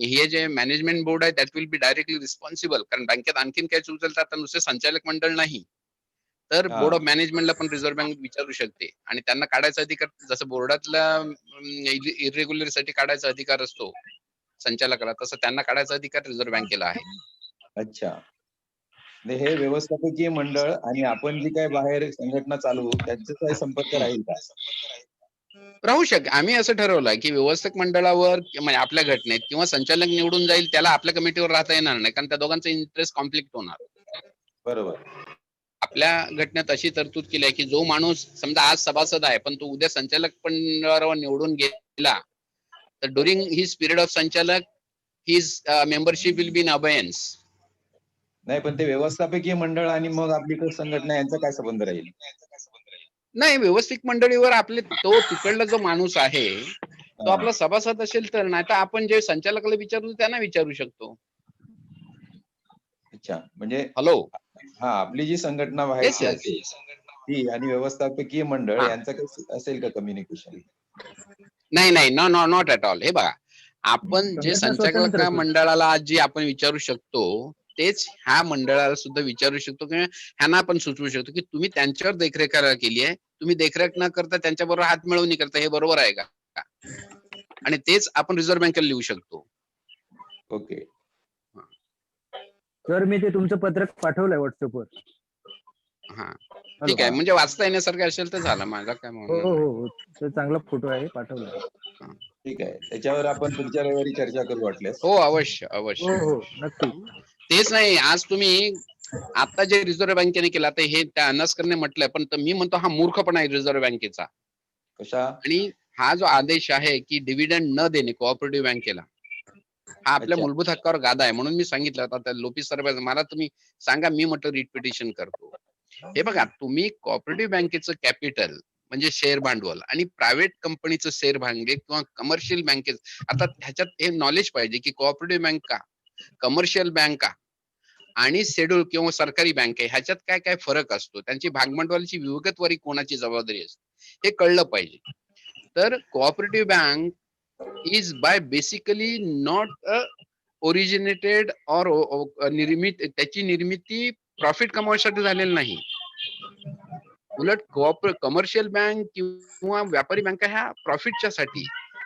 [SPEAKER 9] हे जे मॅनेजमेंट बोर्ड आहे that will be directly responsible. कारण बँकेत आणखीन काय उचलतात तर नुसते संचालक मंडळ नाही तर बोर्ड ऑफ मॅनेजमेंटला पण रिझर्व्ह बँक विचारू शकते. आणि त्यांना काढायचा अधिकार, जसं बोर्डातला इरेग्युलरसाठी काढायचा अधिकार असतो संचालकाला, तसं त्यांना काढायचा अधिकार रिझर्व्ह बँकेला आहे.
[SPEAKER 1] अच्छा. हे व्यवस्थापकीय मंडळ आणि आपण जी काय बाहेर संघटना चालवू त्यांचा काही संपर्क राहील का?
[SPEAKER 9] राहू शकते. आम्ही असं ठरवलंय की व्यवस्थापक मंडळावर म्हणजे आपल्या घटनेत किंवा संचालक निवडून जाईल त्याला आपल्या कमिटीवर राहता येणार नाही, कारण त्या दोघांचा इंटरेस्ट कॉन्फ्लिक्ट होणार.
[SPEAKER 1] बरोबर.
[SPEAKER 9] आपल्या घटनेत अशी तरतूद केली आहे की जो माणूस समजा आज सभासद आहे पण तो उद्या संचालक मंडळावर निवडून गेला तर ड्युरिंग हिज पिरियड ऑफ संचालक his membership will be in abeyance.
[SPEAKER 1] नाही, पण ते व्यवस्थापकीय मंडळ आणि मग आपली संघटना यांचा काय संबंध राहील?
[SPEAKER 9] नाही, व्यवस्थित मंडळीवर आपले तो तिकडला जो माणूस आहे तो आपला सभासद असेल तर, नाही तर आपण जे संचालकाला विचारू त्यांना विचारू शकतो.
[SPEAKER 1] अच्छा, म्हणजे
[SPEAKER 9] हॅलो,
[SPEAKER 1] हा, आपली जी संघटना बाहेरची असेल ती आणि व्यवस्थापकीय मंडळ यांचं काही असेल का कम्युनिकेशन?
[SPEAKER 9] नाही नाही, नॉट ॲट ऑल. हे बघा, आपण जे संचालक मंडळाला आज जे आपण विचारू शकतो तेच ह्या मंडळाला सुद्धा विचारू शकतो किंवा ह्यांना आपण सुचवू शकतो की तुम्ही त्यांच्यावर देखरेख केली आहे, तुम्ही देखरेख न करता त्यांच्याबरोबर हात मिळवणी करता, हे बरोबर आहे का? आणि तेच आपण रिझर्व्ह बँकेला लिहू शकतो.
[SPEAKER 1] ओके
[SPEAKER 3] सर, मी ते तुमचं पत्रक पाठवलंय व्हॉट्सअपवर.
[SPEAKER 9] हा ठीक आहे, म्हणजे वाचता येण्यासारखं असेल तर झालं, माझा काय म्हणणं.
[SPEAKER 3] हो, तो चांगला फोटो आहे, पाठवलाय.
[SPEAKER 1] ठीक आहे, त्याच्यावर आपण पुढच्या रविवारी चर्चा करू वाटल्यास.
[SPEAKER 9] हो, अवश्य अवश्य.
[SPEAKER 3] हो, नक्की.
[SPEAKER 9] तेच नाही, आज तुम्ही आता जे रिझर्व्ह बँकेने केलं तर हे त्या अनासकरने म्हटलंय, पण मी म्हणतो हा मूर्खपणा आहे रिझर्व्ह बँकेचा.
[SPEAKER 1] कशा?
[SPEAKER 9] आणि हा जो आदेश आहे की डिव्हिडंड न देणे कोऑपरेटिव्ह बँकेला, हा आपल्या मूलभूत हक्कावर गादा आहे. म्हणून मी सांगितलं आता लोपी सर मला तुम्ही सांगा, मी म्हटलं रिट पिटिशन करतो. हे बघा, तुम्ही कोऑपरेटिव्ह बँकेचं कॅपिटल म्हणजे शेअर भांडवल आणि प्रायव्हेट कंपनीचं शेअर भांडवल किंवा कमर्शियल बँकेचं, आता ह्याच्यात हे नॉलेज पाहिजे की कोऑपरेटिव्ह बँका, कमर्शियल बँका आणि शेड्यूल किंवा सरकारी बँक आहे ह्याच्यात काय काय फरक असतो, त्यांची भागभांडवलाची विगतवारी कोणाची जबाबदारी असते हे कळलं पाहिजे. तर cooperative bank is by basically not originated और त्याची निर्मिती प्रॉफिट कमवण्यासाठी झालेली नाही. उलट कमर्शियल बँक किंवा व्यापारी बँका ह्या प्रॉफिटच्या साठी,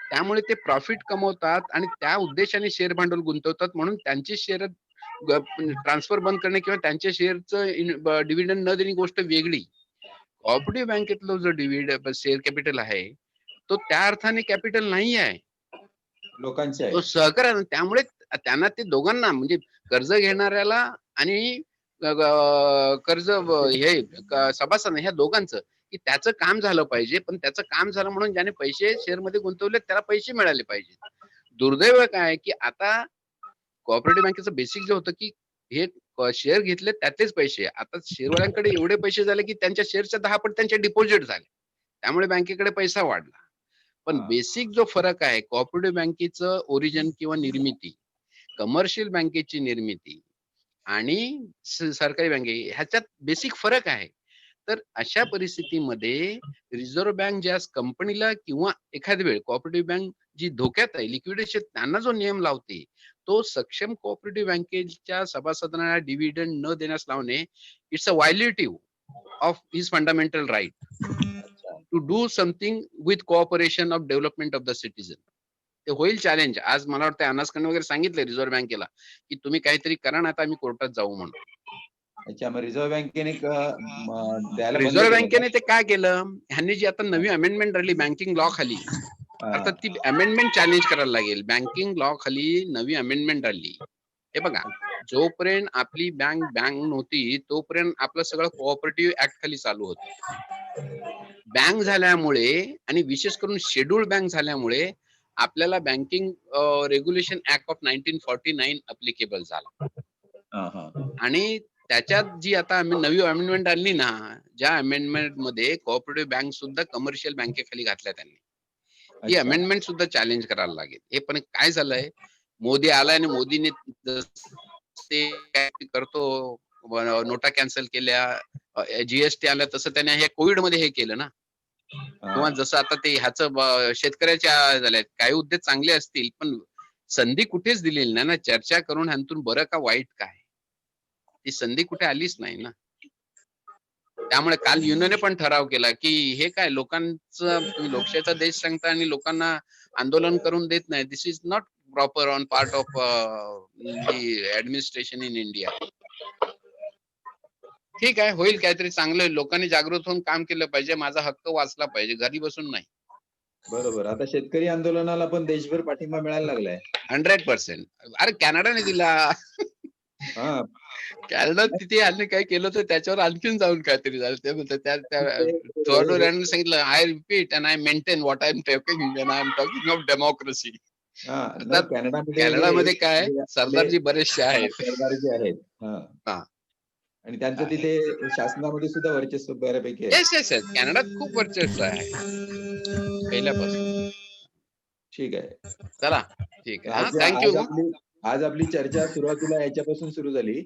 [SPEAKER 9] त्यामुळे ते प्रॉफिट कमवतात आणि त्या उद्देशाने शेअर भांडवल गुंतवतात. म्हणून त्यांचे शेअर ट्रान्सफर बंद करणे किंवा त्यांच्या शेअरचं डिव्हिडंड न देणे गोष्ट वेगळी. कोऑपरेटिव्ह बँकेतलं जो डिव्हिडंड शेअर कॅपिटल आहे तो त्या अर्थाने कॅपिटल नाही आहे,
[SPEAKER 1] लोकांचे आहे,
[SPEAKER 9] तो सहकार. त्यामुळे त्यांना ते दोघांना म्हणजे कर्ज घेणाऱ्याला आणि कर्ज हे सभासद ह्या दोघांचं की त्याचं काम झालं पाहिजे. पण त्याचं काम झालं म्हणून ज्याने पैसे शेअर मध्ये गुंतवले त्याला पैसे मिळाले पाहिजे. दुर्दैव काय की आता कोऑपरेटिव्ह बँकेचं बेसिक जे होतं की हे शेअर घेतले त्यातलेच पैसे. आता शेअरवाल्यांकडे एवढे पैसे झाले की त्यांच्या शेअरच्या 10 पट त्यांचे डिपॉझिट झाले. त्यामुळे बँकेकडे पैसा वाढला. पण
[SPEAKER 1] हा.
[SPEAKER 9] बेसिक जो फरक आहे कोऑपरेटिव्ह बँकेचं ओरिजिन किंवा निर्मिती, कमर्शियल बँकेची निर्मिती आणि सरकारी बँके ह्याच्यात बेसिक फरक आहे. तर अशा परिस्थितीमध्ये रिझर्व्ह बँक ज्या कंपनीला किंवा एखाद्या वेळ कोऑपरेटिव्ह बँक जी धोक्यात आहे लिक्विडेशन त्यांना जो नियम लावते तो सक्षम कोऑपरेटिव्ह बँकेच्या सभासदांना डिव्हिडंड न देण्यास लावणे it's a violative of his fundamental right to do something with cooperation of development of the citizen. ते होईल चॅलेंज. आज मला वाटतं अनासकडे वगैरे सांगितलं रिझर्व्ह बँकेला की तुम्ही काहीतरी करा ना, आता आम्ही कोर्टात जाऊ म्हणून.
[SPEAKER 1] अच्छा, मग रिझर्व्ह बँकेने द्यायला बंद
[SPEAKER 9] रिझर्व्ह
[SPEAKER 1] केलं का?
[SPEAKER 9] बँकेने ते काय केलं, ह्यांनी जी आता नवी अमेंडमेंट आणली बँकिंग लॉ खाली, अर्थात ती अमेंडमेंट चॅलेंज करायला लागेल. बँकिंग लॉ खाली नवी अमेंडमेंट आणली. हे बघा, जोपर्यंत आपली बँक नव्हती तोपर्यंत आपलं सगळं कोऑपरेटिव्ह ऍक्ट खाली चालू होतं. बँक झाल्यामुळे आणि विशेष करून शेड्यूल्ड बँक झाल्यामुळे आपल्याला banking regulation act of 1949 applicable झाला.
[SPEAKER 1] हा, हा.
[SPEAKER 9] आणि त्याच्यात जी आता आम्ही नवी अमेंडमेंट आणली ना, ज्या अमेंडमेंट मध्ये कोऑपरेटिव्ह बँक सुद्धा कमर्शियल बँकेखाली घातल्या त्यांनी, ही
[SPEAKER 1] अच्छा.
[SPEAKER 9] अमेंडमेंट सुद्धा चॅलेंज करायला लागेल. हे पण काय झालंय, मोदी आलाय आणि मोदीने ते काय करतो, नोटा कॅन्सल केल्या, जीएसटी आला, तसं त्याने हे कोविड मध्ये हे केलं ना. किंवा जसं आता ते ह्याचं शेतकऱ्याच्या झाल्यात, काही उद्योग चांगले असतील पण संधी कुठेच दिलेली नाही ना. चर्चा करून ह्यातून बरं का वाईट काय, ती संधी कुठे आलीच नाही ना. त्यामुळे काल युनियनने पण ठराव केला की हे काय लोकांचं, तुम्ही लोकशाहीचा देश सांगता आणि लोकांना आंदोलन करून देत नाही. This is not proper on part of the administration in India. ठीक आहे, होईल काहीतरी चांगलं. लोकांनी जागृत होऊन काम केलं पाहिजे. माझा हक्क वाचला पाहिजे, घरी बसून नाही.
[SPEAKER 1] बरोबर. आता शेतकरी आंदोलनाला पण देशभर पाठिंबा मिळायला लागलाय.
[SPEAKER 9] 100%. अरे कॅनडाने दिला.
[SPEAKER 1] हा.
[SPEAKER 9] कॅनडा तिथे यांनी काय केलं तर त्याच्यावर आणखीन जाऊन काहीतरी झालं. ते म्हणतात त्या सांगितलं, I repeat and I maintain what I am talking and I am talking of democracy. अर्थात कॅनडामध्ये काय सरदारजी बरेचसे आहेत.
[SPEAKER 1] सरदारजी आहेत.
[SPEAKER 9] हा.
[SPEAKER 1] आणि त्यांचं तिथे शासनामध्ये सुद्धा वर्चस्व बऱ्यापैकी आहे.
[SPEAKER 9] येस येस येस, कॅनडात खूप वर्चस्व आहे पहिल्यापासून.
[SPEAKER 1] ठीक आहे,
[SPEAKER 9] चला ठीक आहे. हा, थँक्यू.
[SPEAKER 1] आज आपली चर्चा सुरुवातीला याच्यापासून सुरू झाली,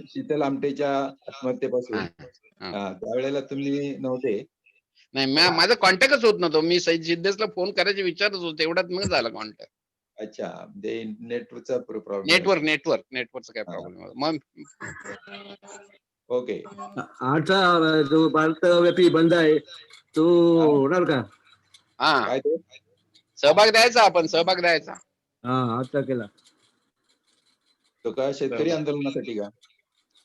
[SPEAKER 1] शीतल आमटेच्या आत्महत्येपासून. त्यावेळेला तुम्ही नव्हते.
[SPEAKER 9] नाही, माझा कॉन्टॅक्टच होत नव्हतं. मी सईद सिद्धेशला फोन करायचे विचारत होतो, एवढ्यात मग झाला कॉन्टॅक्ट.
[SPEAKER 1] अच्छा, ते नेटवर्कचा प्रॉब्लेम.
[SPEAKER 9] नेटवर्कचा काय प्रॉब्लेम मग.
[SPEAKER 1] ओके.
[SPEAKER 4] आजचा जो भारतव्यापी बंद आहे तो होणार का?
[SPEAKER 9] हा,
[SPEAKER 1] काय ते
[SPEAKER 9] सहभाग द्यायचा, आपण सहभाग द्यायचा.
[SPEAKER 4] हा, आजचा केला
[SPEAKER 1] तो का शेतकरी आंदोलनासाठी का?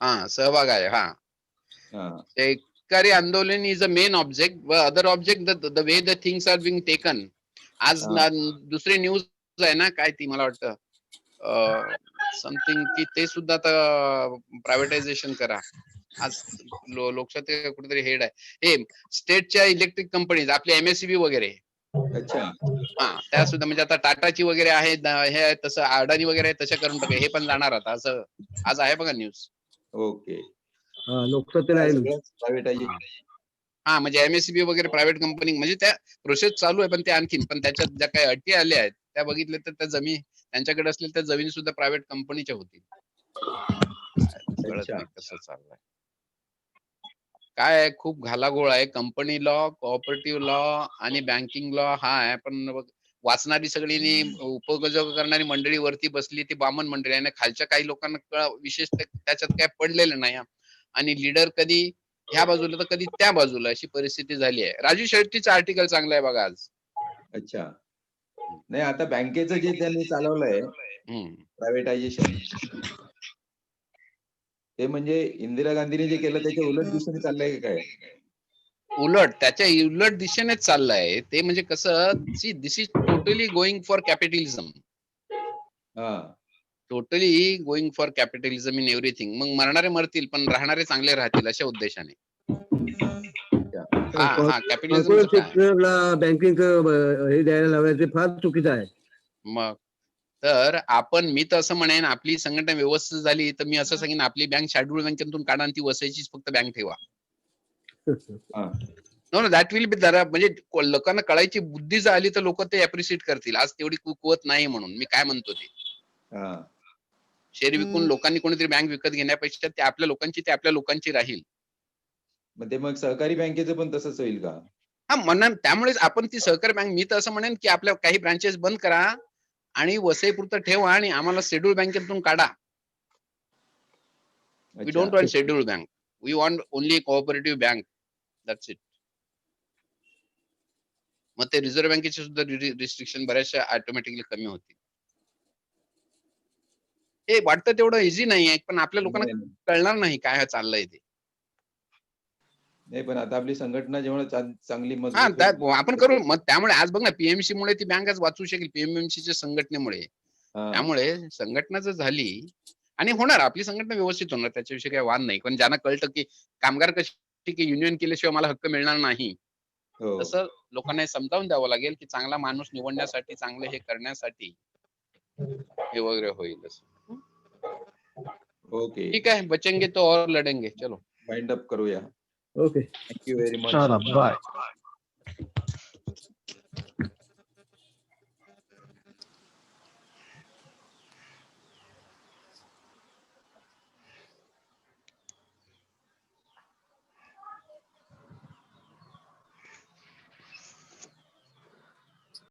[SPEAKER 9] हा, सहभाग आहे. हा, शेतकरी आंदोलन is a main object. Other object the way the things are being taken. आज दुसरी न्यूज आहे ना, काय ती मला वाटतं समथिंग की ते सुद्धा आता प्रायव्हेटायझेशन करा. आज लोकशाही कुठेतरी हेड आहे हे स्टेटच्या इलेक्ट्रिक कंपनीज, आपले एमएससीबी वगैरे.
[SPEAKER 1] अच्छा.
[SPEAKER 9] हा, त्या सुद्धा म्हणजे आता टाटाची वगैरे आहे, हे तसं अडाणी वगैरे तशा करून टाका, हे पण जाणार आता, असं आज आहे बघा न्यूज.
[SPEAKER 1] ओके.
[SPEAKER 4] लोकसत्तेला
[SPEAKER 9] हा, म्हणजे एमएससीबी वगैरे प्रायव्हेट कंपनी, म्हणजे त्या प्रोसेस चालू आहे. पण ते आणखीन पण त्याच्यात ज्या काही अटी आल्या आहेत त्या बघितल्या तर त्या जमीन त्यांच्याकडे असलेल्या त्या जमीन सुद्धा प्रायव्हेट कंपनीच्या होतील. कळत नाही कसं चाललंय काय. खूप घालाघोळ आहे. कंपनी लॉ, कोऑपरेटिव्ह लॉ आणि बँकिंग लॉ हा आहे. पण वाचणारी सगळी उपयोजक करणारी मंडळी वरती बसली, ती बामण मंडळी आहे. खालच्या काही लोकांना विशेष त्याच्यात काय पडलेलं नाही. आणि लीडर कधी ह्या बाजूला तर कधी त्या बाजूला, अशी परिस्थिती झाली आहे. राजू शेट्टीचं आर्टिकल चांगलं आहे बघा आज.
[SPEAKER 1] अच्छा. नाही, आता बँकेचं जे त्यांनी चालवलंय प्रायव्हेटायझेशन, ते म्हणजे इंदिरा गांधीने जे केलं त्याच्या उलट दिशेने चाललंय काय?
[SPEAKER 9] उलट, त्याच्या उलट दिशेनेच चाललंय ते. म्हणजे कसं, this is totally going for capitalism. Totally going for capitalism in everything. मग मरणारे मरतील पण राहणारे चांगले राहतील, अशा उद्देशाने.
[SPEAKER 4] कॉर्पोरेट सेक्टरला बँकिंग हे द्यायला लावायचे फार चुकीचं आहे.
[SPEAKER 9] मग तर मी तर असं म्हणेन, आपली संघटना व्यवस्थित झाली तर मी असं सांगेन, आपली बँक शेड्यूल बँकेतून काढा आणि ती वसईचीच फक्त बँक ठेवा.
[SPEAKER 1] हा.
[SPEAKER 9] नो दॅट विल बी जरा म्हणजे लोकांना कळायची बुद्धी जर आली तर लोक ते अप्रिशिएट करतील. आज तेवढी कुवत नाही म्हणून मी काय म्हणतो ते.
[SPEAKER 1] हा.
[SPEAKER 9] शेअर विकून लोकांनी कोणीतरी बँक विकत घेण्यापेक्षा ते आपल्या लोकांची राहील.
[SPEAKER 1] मग ते मग सहकारी बँकेचं पण तसंच होईल का?
[SPEAKER 9] हा म्हणा, त्यामुळेच आपण ती सहकारी बँक, मी तर असं म्हणेन की आपल्या काही ब्रांचेस बंद करा आणि वसईपुरतं ठेवा आणि आम्हाला शेड्यूल बँकेतून काढा. वी
[SPEAKER 1] अच्छा.
[SPEAKER 9] Don't want schedule bank, we want only cooperative bank, that's it. मग ते रिझर्व्ह बँकेचे सुद्धा रिस्ट्रिक्शन बऱ्याचशा ऑटोमॅटिकली कमी होतील. हे वाटतं तेवढं इझी नाही आहे, पण आपल्या लोकांना
[SPEAKER 1] नाही, नाही.
[SPEAKER 9] कळणार नाही काय चाललंय ते.
[SPEAKER 1] नाही, पण आता आपली संघटना जेव्हा चांगली
[SPEAKER 9] हा,
[SPEAKER 1] मजबूत होईल,
[SPEAKER 9] आपण करू. मग त्यामुळे आज बघ ना, पीएमसी मुळे ती बँक आज वाचू शकेल, पीएमएमसीच्या संघटनेमुळे.
[SPEAKER 1] हा.
[SPEAKER 9] त्यामुळे संघटना जर झाली आणि होणार, आपली संघटना व्यवस्थित होणार, त्याच्याविषयी काही वाद नाही. पण ज्यांना कळतं की कामगार कशी की युनियन केल्याशिवाय मला हक्क मिळणार नाही,
[SPEAKER 1] हो.
[SPEAKER 9] तसं लोकांना हे समजावून द्यावं लागेल की चांगला माणूस निवडण्यासाठी, चांगलं हे करण्यासाठी हे वगैरे होईल असं.
[SPEAKER 1] ओके.
[SPEAKER 9] ठीक आहे, बचेंगे तो और लढेंगे. चलो
[SPEAKER 1] वाइंड अप करूया.
[SPEAKER 4] ओके.
[SPEAKER 1] Thank you very much.
[SPEAKER 2] चला बाय.